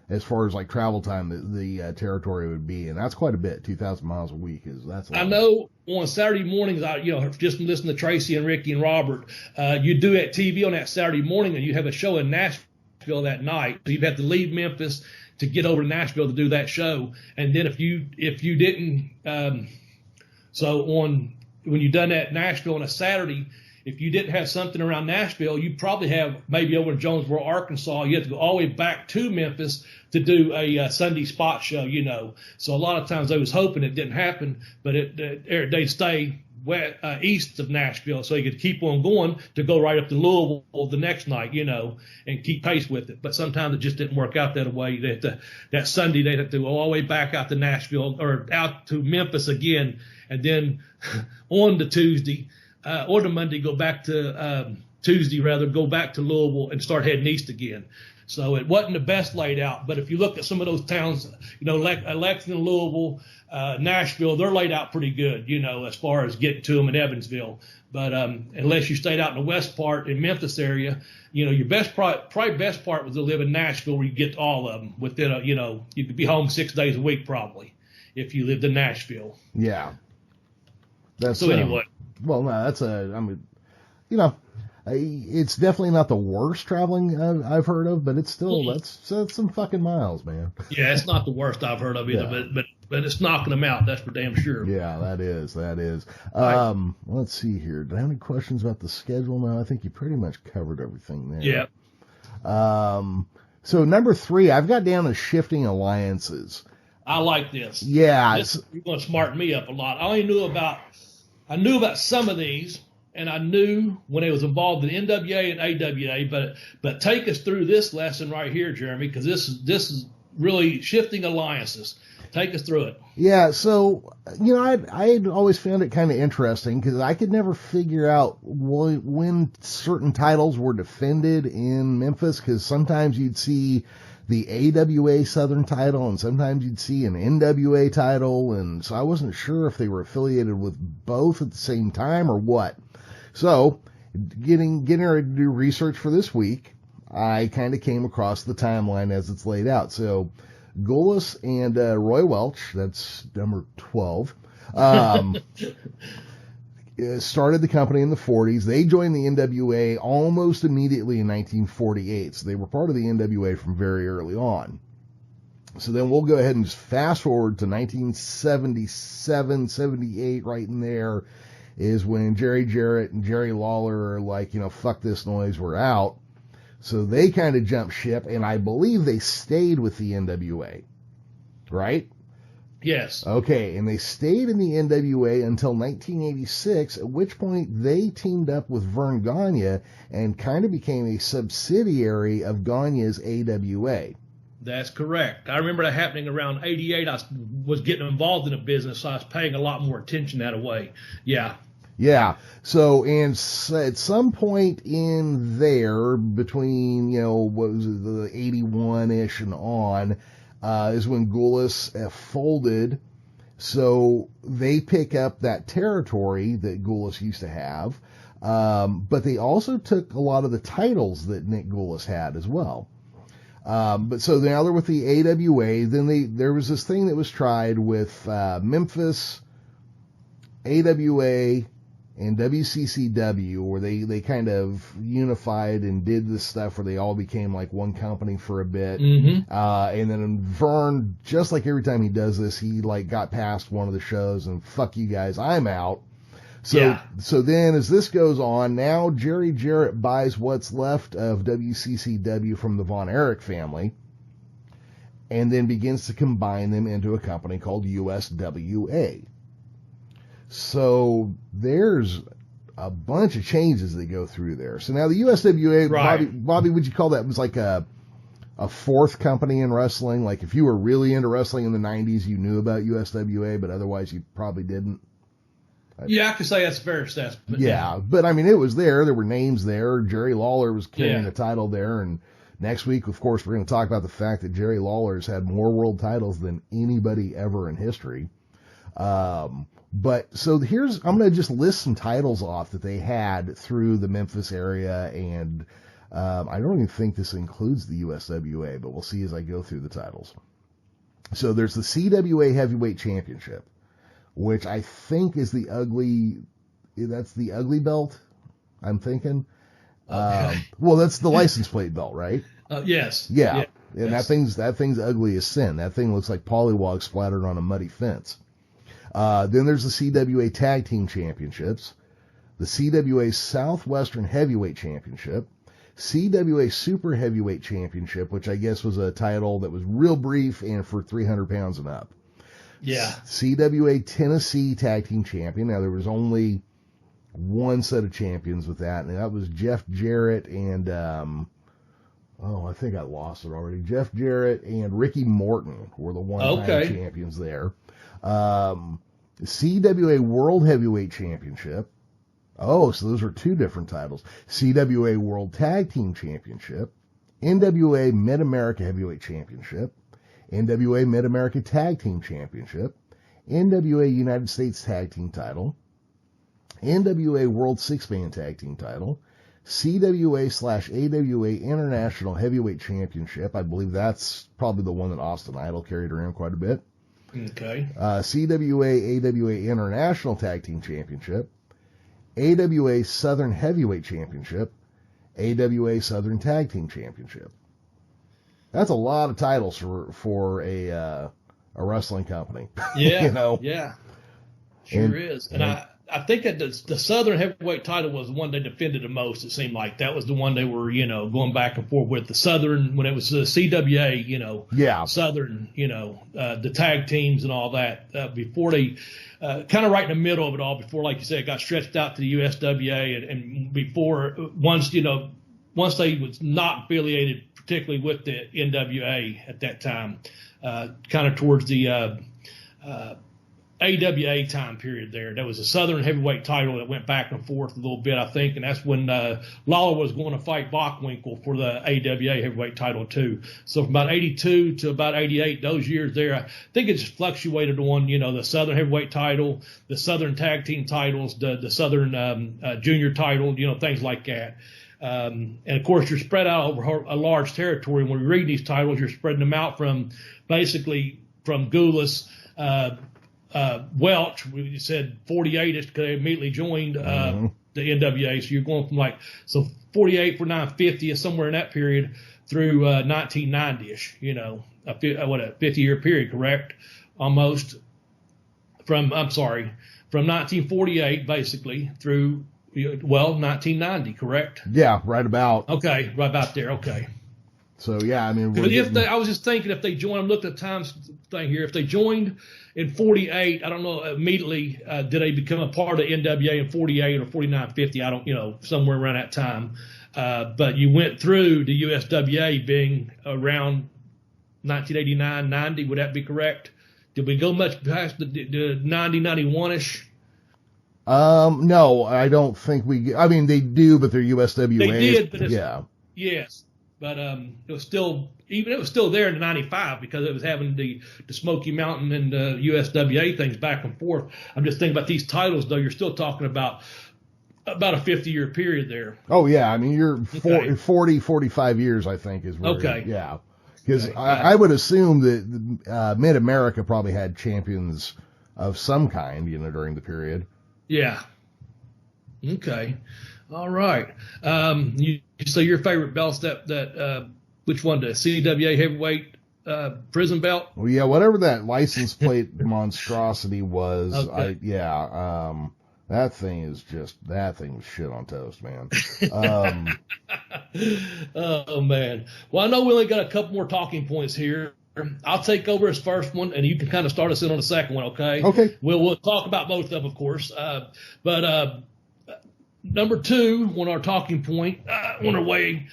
as far as like travel time the territory would be, and that's quite a bit. 2,000 miles a week that's a lot. I know on Saturday mornings, just listen to Tracy and Ricky and Robert. You do that TV on that Saturday morning, and you have a show in Nashville that night. So you'd have to leave Memphis to get over to Nashville to do that show. And then if you didn't, when you done that Nashville on a Saturday, if you didn't have something around Nashville, you probably have maybe over in Jonesboro, Arkansas. You have to go all the way back to Memphis to do a Sunday spot show, So a lot of times they was hoping it didn't happen, but they'd stay east of Nashville so you could keep on going to go right up to Louisville the next night, and keep pace with it. But sometimes it just didn't work out that way. That Sunday they'd have to go all the way back out to Nashville or out to Memphis again, and then on to Tuesday. Or the Monday, go back to go back to Louisville and start heading east again. So it wasn't the best laid out. But if you look at some of those towns, Lexington, Louisville, Nashville, they're laid out pretty good, as far as getting to them in Evansville. But unless you stayed out in the west part in Memphis area, your best part was to live in Nashville where you get to all of them within you could be home 6 days a week probably if you lived in Nashville. Yeah. Anyway. Well, no, it's definitely not the worst traveling I've heard of, but it's still, that's some fucking miles, man. Yeah, it's not the worst I've heard of either, yeah. but it's knocking them out, that's for damn sure. Yeah, that is. Right. Let's see here. Do I have any questions about the schedule now? I think you pretty much covered everything there. Yeah. So number 3, I've got down as shifting alliances. I like this. Yeah. You're going to smarten me up a lot. I knew about some of these, and I knew when I was involved in NWA and AWA, but take us through this lesson right here, Jeremy, because this is really shifting alliances. Take us through it. Yeah, so, I'd always found it kind of interesting because I could never figure out when certain titles were defended in Memphis, because sometimes you'd see the AWA Southern title, and sometimes you'd see an NWA title, and so I wasn't sure if they were affiliated with both at the same time or what. So, getting ready to do research for this week, I kind of came across the timeline as it's laid out. So, Gulas and Roy Welch, that's number 12, started the company in the 40s. They joined the NWA almost immediately in 1948, so they were part of the NWA from very early on. So then we'll go ahead and just fast forward to 1977, 78, right in there is when Jarrett and Jerry Lawler are like, fuck this noise, we're out. So they kind of jumped ship, and I believe they stayed with the NWA, right? Yes. Okay, and they stayed in the NWA until 1986, at which point they teamed up with Vern Gagne and kind of became a subsidiary of Gagne's AWA. That's correct. I remember that happening around 88. I was getting involved in a business, so I was paying a lot more attention that way. Yeah. Yeah. So, and at some point in there, between, what was it, the 81-ish and on, is when Gulas folded. So they pick up that territory that Gulas used to have. But they also took a lot of the titles that Nick Gulas had as well. But so now they're with the AWA. Then there was this thing that was tried with Memphis, AWA, and WCCW, where they kind of unified and did this stuff where they all became like one company for a bit. Mm-hmm. And then Vern, just like every time he does this, he like got past one of the shows and fuck you guys, I'm out. So then as this goes on, now Jarrett buys what's left of WCCW from the Von Erich family and then begins to combine them into a company called USWA. So there's a bunch of changes that go through there. So now the USWA, right. Bobby, would you call that was like a fourth company in wrestling? Like if you were really into wrestling in the 90s, you knew about USWA, but otherwise you probably didn't. Yeah, I could say that's a fair assessment. Yeah, but I mean, it was there. There were names there. Jerry Lawler was carrying the title there. And next week, of course, we're going to talk about the fact that Jerry Lawler's had more world titles than anybody ever in history. But so I'm going to just list some titles off that they had through the Memphis area. And I don't even think this includes the USWA, but we'll see as I go through the titles. So there's the CWA Heavyweight Championship, which I think is that's the ugly belt, I'm thinking. Okay. Well, that's the license plate belt, right? Yes. Yeah. And that thing's ugly as sin. That thing looks like pollywog splattered on a muddy fence. Then there's the CWA Tag Team Championships, the CWA Southwestern Heavyweight Championship, CWA Super Heavyweight Championship, which I guess was a title that was real brief and for 300 pounds and up. Yeah. CWA Tennessee Tag Team Champion. Now, there was only one set of champions with that, and that was Jeff Jarrett and, I think I lost it already. Jeff Jarrett and Ricky Morton were the one-time champions there. CWA World Heavyweight Championship. Oh, so those are two different titles. CWA World Tag Team Championship. NWA Mid-America Heavyweight Championship. NWA Mid-America Tag Team Championship, NWA United States Tag Team Title, NWA World Six-Man Tag Team Title, CWA/AWA International Heavyweight Championship. I believe that's probably the one that Austin Idol carried around quite a bit. Okay. CWA/AWA International Tag Team Championship, AWA Southern Heavyweight Championship, AWA Southern Tag Team Championship. That's a lot of titles for a wrestling company. Yeah, you know? Yeah, sure is. And I think that the Southern Heavyweight title was the one they defended the most. It seemed like that was the one they were, going back and forth with. The Southern, when it was the CWA, Southern, the tag teams and all that, before they, kind of right in the middle of it all, before, like you said, it got stretched out to the USWA and before, once they was not affiliated, particularly with the NWA at that time, kind of towards the AWA time period there. There was a Southern Heavyweight title that went back and forth a little bit, I think, and that's when Lawler was going to fight Bockwinkel for the AWA Heavyweight title too. So from about 82 to about 88, those years there, I think it just fluctuated on, the Southern Heavyweight title, the Southern Tag Team titles, the Southern Junior title, things like that. And of course, you're spread out over a large territory. When we read these titles, you're spreading them out from Gulas, Welch. We said 48ish because they immediately joined the NWA. So you're going from 48 for 950 somewhere in that period through 1990ish. A 50-year period, correct? Almost from 1948 basically through. 1990, correct? Yeah, right about. Okay, right about there. Okay. So yeah, I mean, I was just thinking if they joined. I'm looking at the times thing here. If they joined in 48, I don't know immediately. Did they become a part of NWA in 48 or 49-50? I don't, somewhere around that time. But you went through the USWA being around 1989, 90. Would that be correct? Did we go much past the 90, 91-ish? No, I don't think they do, but they're USWA. They did, but yes. But it was still there in '95 because it was having the Smoky Mountain and the USWA things back and forth. I'm just thinking about these titles though. You're still talking about about a 50-year period there. Oh yeah, I mean you're Okay. 40, 45 years, I think is where. Okay. Yeah, because Okay. I would assume that Mid America probably had champions of some kind, during the period. Yeah. Okay. All right. So your favorite belts that which one? The CWA heavyweight prison belt? Well, yeah, whatever that license plate monstrosity was. Okay. That thing was shit on toast, man. Oh man. Well, I know we only got a couple more talking points here. I'll take over as first one, and you can kind of start us in on the second one, okay? Okay. We'll talk about both of them, of course. But number two on our talking point, on our way,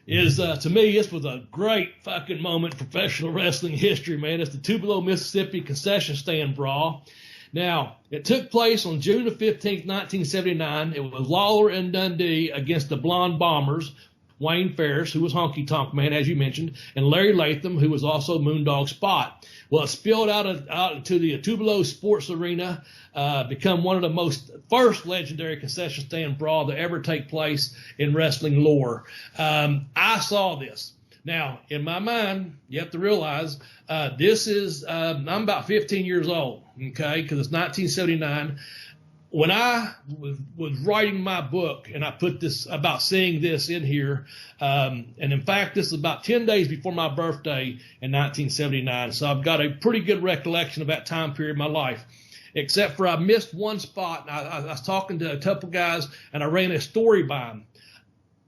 is to me, this was a great fucking moment in professional wrestling history, man. It's the Tupelo, Mississippi concession stand brawl. Now, it took place on June the 15th, 1979. It was Lawler and Dundee against the Blonde Bombers, Wayne Ferris, who was Honky Tonk Man, as you mentioned, and Larry Latham, who was also Moondog Spot. Well, it spilled out into the Tupelo Sports Arena, become one of the first legendary concession stand brawl to ever take place in wrestling lore. I saw this. Now, in my mind, you have to realize this is, I'm about 15 years old, okay, because it's 1979. When I was writing my book, and I put this about seeing this in here, and in fact, this is about 10 days before my birthday in 1979, so I've got a pretty good recollection of that time period in my life, except for I missed one spot. I was talking to a couple guys, and I ran a story by them.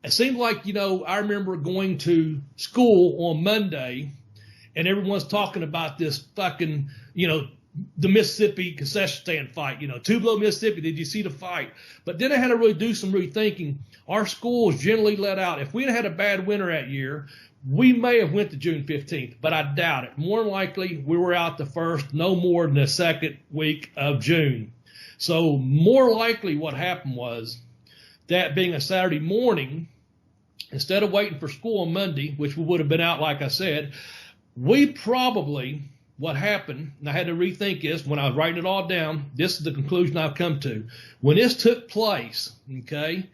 It seemed like, I remember going to school on Monday, and everyone's talking about this fucking, the Mississippi concession stand fight, Tupelo, Mississippi. Did you see the fight? But then I had to really do some rethinking. Our schools generally let out. If we'd had a bad winter that year, we may have went to June 15th, but I doubt it. More than likely, we were out the first, no more than the second week of June. So more likely what happened was, that being a Saturday morning, instead of waiting for school on Monday, which we would have been out, like I said, we probably, what happened, and I had to rethink this when I was writing it all down, this is the conclusion I've come to. When this took place, okay,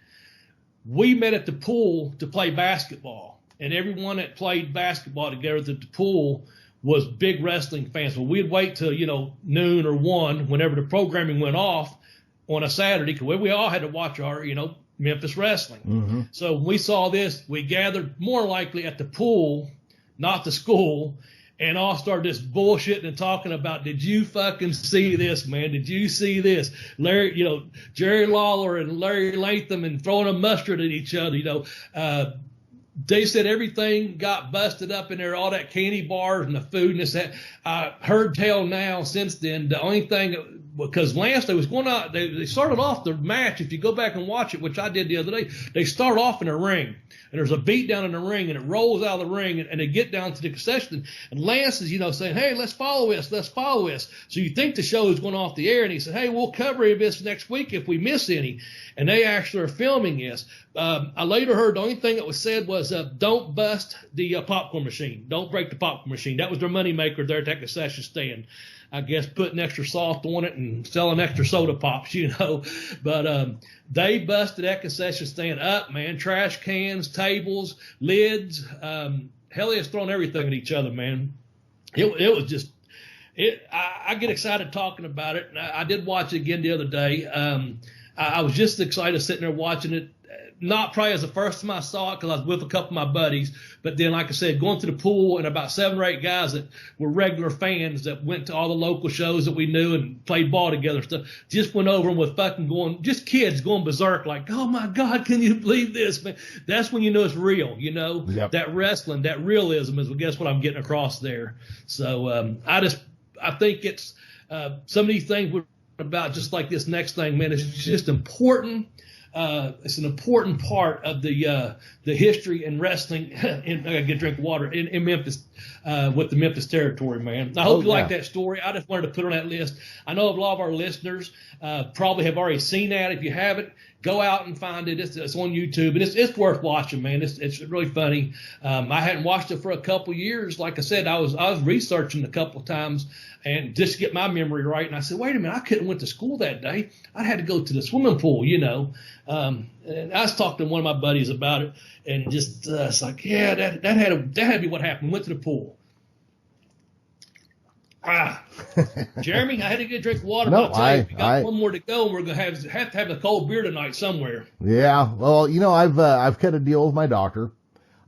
we met at the pool to play basketball, and everyone that played basketball together at the pool was big wrestling fans. So we'd wait till, noon or 1 whenever the programming went off on a Saturday, because we all had to watch our, Memphis Wrestling. Mm-hmm. So when we saw this, we gathered more likely at the pool, not the school, and all started this bullshitting and talking about, did you fucking see this, man? Did you see this? Larry, Jerry Lawler and Larry Latham, and throwing a mustard at each other, they said everything got busted up in there, all that candy bars and the food and this, that. I heard tell now since then, the only thing, because Lance, they was going out, they started off the match, if you go back and watch it, which I did the other day, they start off in a ring, and there's a beat down in the ring, and it rolls out of the ring, and they get down to the concession, and Lance is, saying, hey, let's follow this. So you think the show is going off the air, and he said, hey, we'll cover this next week if we miss any, and they actually are filming this. I later heard the only thing that was said was, don't bust the popcorn machine. Don't break the popcorn machine. That was their moneymaker there at that concession stand. I guess putting extra salt on it and selling extra soda pops, But they busted that concession stand up, man. Trash cans, tables, lids. Hell, it's throwing everything at each other, man. It was just I get excited talking about it. I did watch it again the other day. I was just excited sitting there watching it. Not probably as the first time I saw it, because I was with a couple of my buddies, but then, like I said, going to the pool, and about 7 or 8 guys that were regular fans that went to all the local shows that we knew and played ball together and stuff, just went over and was fucking just kids going berserk, like, oh my God, can you believe this, man? That's when you know it's real, Yep. That wrestling, that realism is, I guess, what I'm getting across there. So I think it's some of these things we're about, just like this next thing, man, it's just important. It's an important part of the history in wrestling. I gotta get a drink of water in Memphis, with the Memphis territory, man. I hope you like that story. I just wanted to put on that list. I know a lot of our listeners probably have already seen that. If you haven't, go out and find it. It's on YouTube, and it's worth watching, man. It's really funny. I hadn't watched it for a couple years. Like I said, I was researching a couple times and just to get my memory right. And I said, wait a minute, I couldn't went to school that day. I had to go to the swimming pool, And I was talking to one of my buddies about it, and just it's like, yeah, that had to be what happened. Went to the pool. Jeremy, I had to get a drink of water. No, I'll tell you, we got one more to go, and we're gonna have to have a cold beer tonight somewhere. Yeah, well, I've cut a deal with my doctor.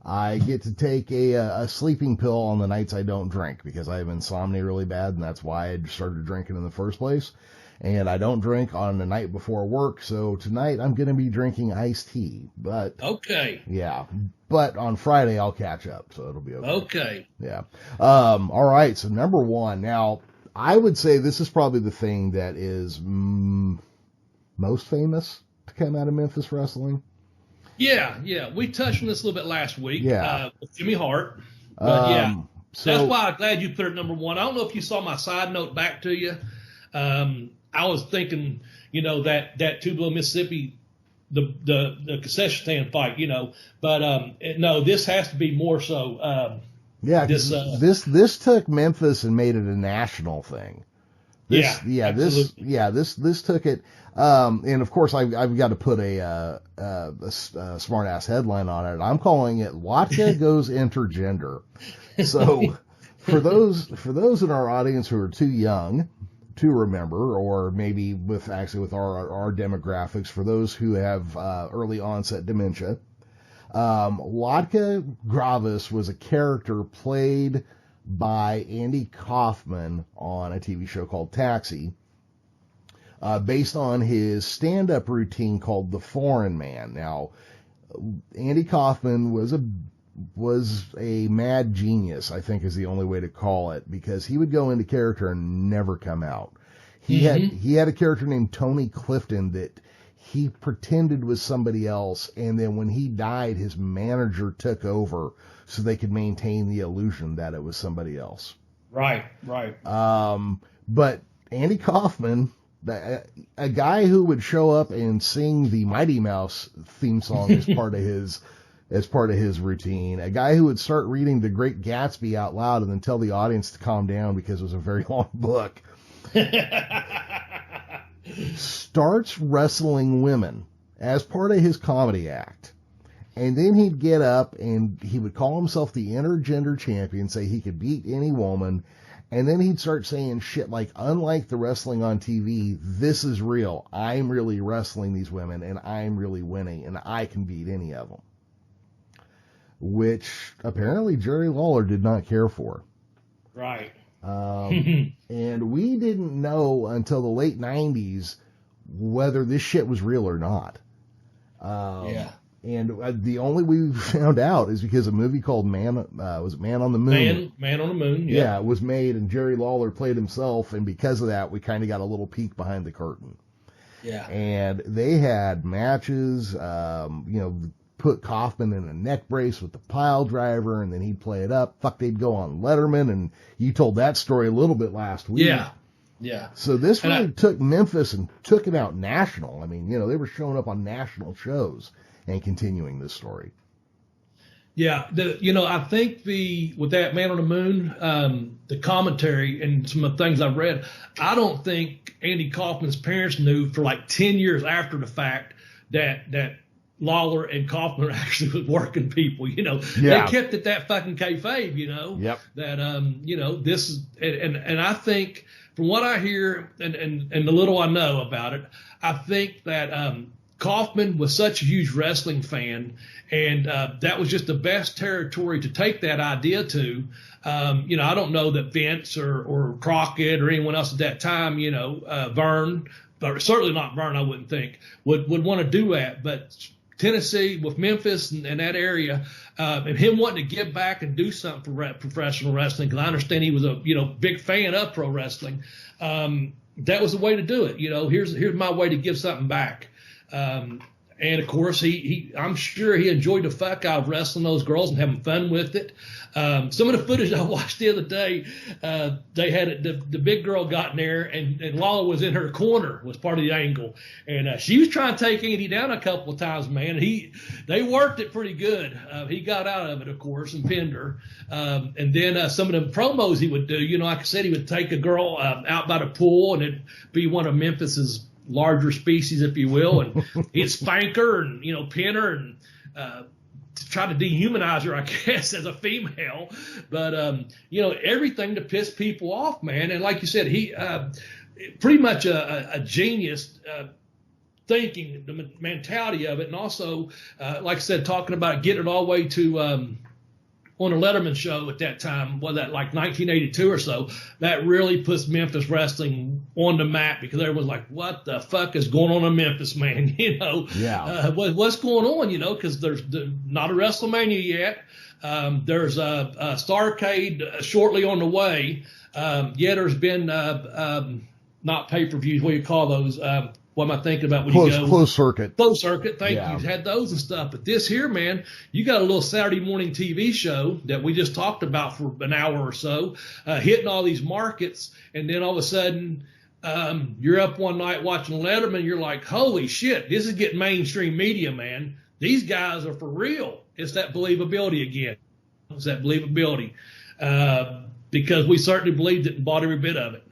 I get to take a sleeping pill on the nights I don't drink because I have insomnia really bad, and that's why I started drinking in the first place. And I don't drink on the night before work, so tonight I'm going to be drinking iced tea. But okay, yeah, but on Friday I'll catch up, so it'll be okay. Okay. Yeah. All right. So number one. Now, I would say this is probably the thing that is most famous to come out of Memphis wrestling. Yeah. We touched on this a little bit last week. Yeah. With Jimmy Hart. But so, that's why I'm glad you put it number one. I don't know if you saw my side note back to you. I was thinking, that Tupelo, Mississippi, the concession stand fight, but no, this has to be more so. This took Memphis and made it a national thing. This took it. And of course I've got to put a smart ass headline on it. I'm calling it Latka Goes Intergender. So for those in our audience who are too young to remember, or maybe with our demographics, for those who have early onset dementia, Latka Gravis was a character played by Andy Kaufman on a TV show called Taxi, based on his stand-up routine called The Foreign Man. Now, Andy Kaufman was a mad genius, I think is the only way to call it, because he would go into character and never come out. He had a character named Tony Clifton that he pretended was somebody else, and then when he died, his manager took over so they could maintain the illusion that it was somebody else. Right. But Andy Kaufman, a guy who would show up and sing the Mighty Mouse theme song as part of his routine, a guy who would start reading The Great Gatsby out loud and then tell the audience to calm down because it was a very long book, starts wrestling women as part of his comedy act. And then he'd get up and he would call himself the intergender champion, say he could beat any woman. And then he'd start saying shit like, unlike the wrestling on TV, this is real. I'm really wrestling these women and I'm really winning and I can beat any of them. Which apparently Jerry Lawler did not care for. Right. And we didn't know until the late 90s whether this shit was real or not. And the only way we found out is because a movie called Man on the Moon? Man on the Moon, yeah. Yeah, it was made, and Jerry Lawler played himself, and because of that, we kind of got a little peek behind the curtain. Yeah. And they had matches, put Kaufman in a neck brace with the pile driver, and then he'd play it up. They'd go on Letterman, and you told that story a little bit last week. Yeah. So this really took Memphis and took it out national. I mean, they were showing up on national shows and continuing this story. Yeah, I think with that Man on the Moon, the commentary and some of the things I've read, I don't think Andy Kaufman's parents knew for like 10 years after the fact that Lawler and Kaufman actually was working people. They kept it that fucking kayfabe. Yep. That this is, and I think from what I hear and the little I know about it, I think that Kaufman was such a huge wrestling fan, and that was just the best territory to take that idea to. I don't know that Vince or Crockett or anyone else at that time, Vern, but certainly not Vern, I wouldn't think, would want to do that. But Tennessee with Memphis and that area, and him wanting to give back and do something for professional wrestling, because I understand he was a big fan of pro wrestling. That was the way to do it. Here's my way to give something back. And And of course, I'm sure he enjoyed the fuck out of wrestling those girls and having fun with it. Some of the footage I watched the other day, they had it, the big girl got in there, and Lawler was in her corner, was part of the angle, and she was trying to take Andy down a couple of times, man. They worked it pretty good. He got out of it, of course, and pinned her. And then some of the promos he would do, like I said, he would take a girl out by the pool, and it'd be one of Memphis's larger species, if you will, and he'd spank her and pin her and to try to dehumanize her, I guess, as a female. But everything to piss people off, man. And like you said, he pretty much a genius, thinking the mentality of it, and also like I said, talking about getting it all the way to on a Letterman show at that time, was that like 1982 or so, that really puts Memphis wrestling on the map, because everyone's like, what the fuck is going on in Memphis, man? Yeah. What's going on, because there's not a WrestleMania yet. There's a Starrcade shortly on the way. There's been not pay-per-views, what do you call those? What am I thinking about when you go? Closed circuit. Closed circuit, thank you. Had those and stuff. But this here, man, you got a little Saturday morning TV show that we just talked about for an hour or so, hitting all these markets, and then all of a sudden you're up one night watching Letterman, you're like, holy shit, this is getting mainstream media, man. These guys are for real. It's that believability again. It's that believability. Because we certainly believed it and bought every bit of it.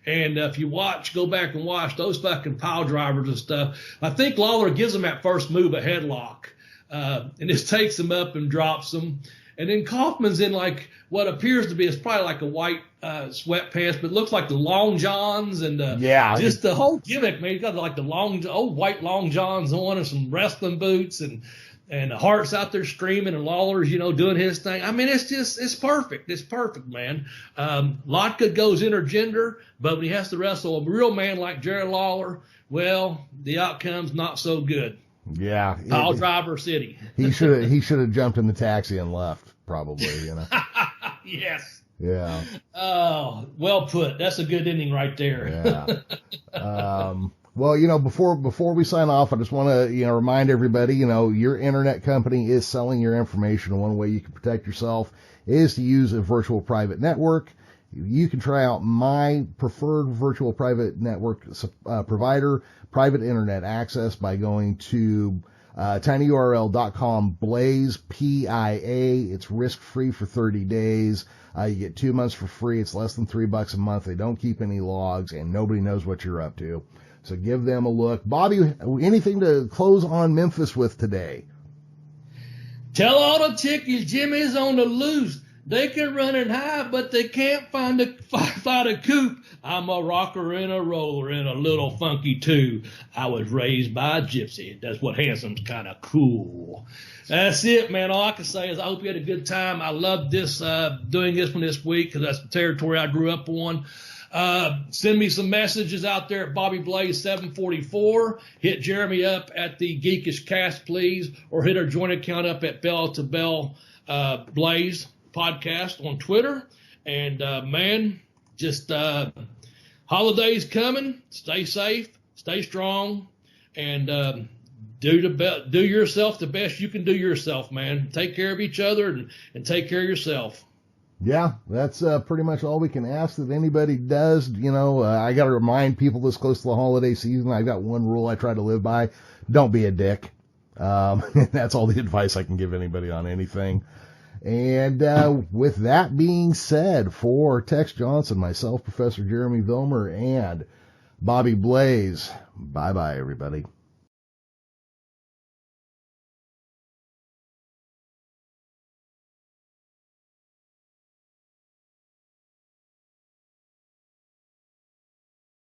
And if you go back and watch those fucking pile drivers and stuff, I think Lawler gives them that first move, a headlock, and just takes them up and drops them. And then Kaufman's in like what appears to be, it's probably like a white sweatpants, but it looks like the long johns and just the whole gimmick, man. He's got like the old white long johns on and some wrestling boots, and the Hart's out there screaming, and Lawler's, doing his thing. I mean, it's perfect. It's perfect, man. Lotka goes intergender, but when he has to wrestle a real man like Jarrett Lawler, well, the outcome's not so good. Yeah. Pile driver city. He should have jumped in the taxi and left, probably, Yes. Yeah. Oh, well put. That's a good ending right there. Yeah. Well, before we sign off, I just want to, remind everybody, your internet company is selling your information. One way you can protect yourself is to use a virtual private network. You can try out my preferred virtual private network provider, private internet access, by going to tinyurl.com Blaze, PIA. It's risk-free for 30 days. You get 2 months for free. It's less than $3 a month. They don't keep any logs, and nobody knows what you're up to. So give them a look. Bobby, anything to close on Memphis with today? Tell all the chickies Jimmy's on the loose. They can run and hide, but they can't find a coop. I'm a rocker and a roller and a little funky too. I was raised by a gypsy. That's what handsome's kind of cool. That's it, man. All I can say is I hope you had a good time. I loved this, doing this one this week, because that's the territory I grew up on. Send me some messages out there at Bobby Blaze 744. Hit Jeremy up at the Geekish Cast, please, or hit our joint account up at Bell to Bell Blaze Podcast on Twitter. And man, just holidays coming. Stay safe, stay strong, and do yourself the best you can do yourself, man. Take care of each other and take care of yourself. Yeah, that's pretty much all we can ask that anybody does. I got to remind people this close to the holiday season, I've got one rule I try to live by. Don't be a dick. That's all the advice I can give anybody on anything. And with that being said, for Tex Johnson, myself, Professor Jeremy Vilmur, and Bobby Blaze, bye-bye, everybody.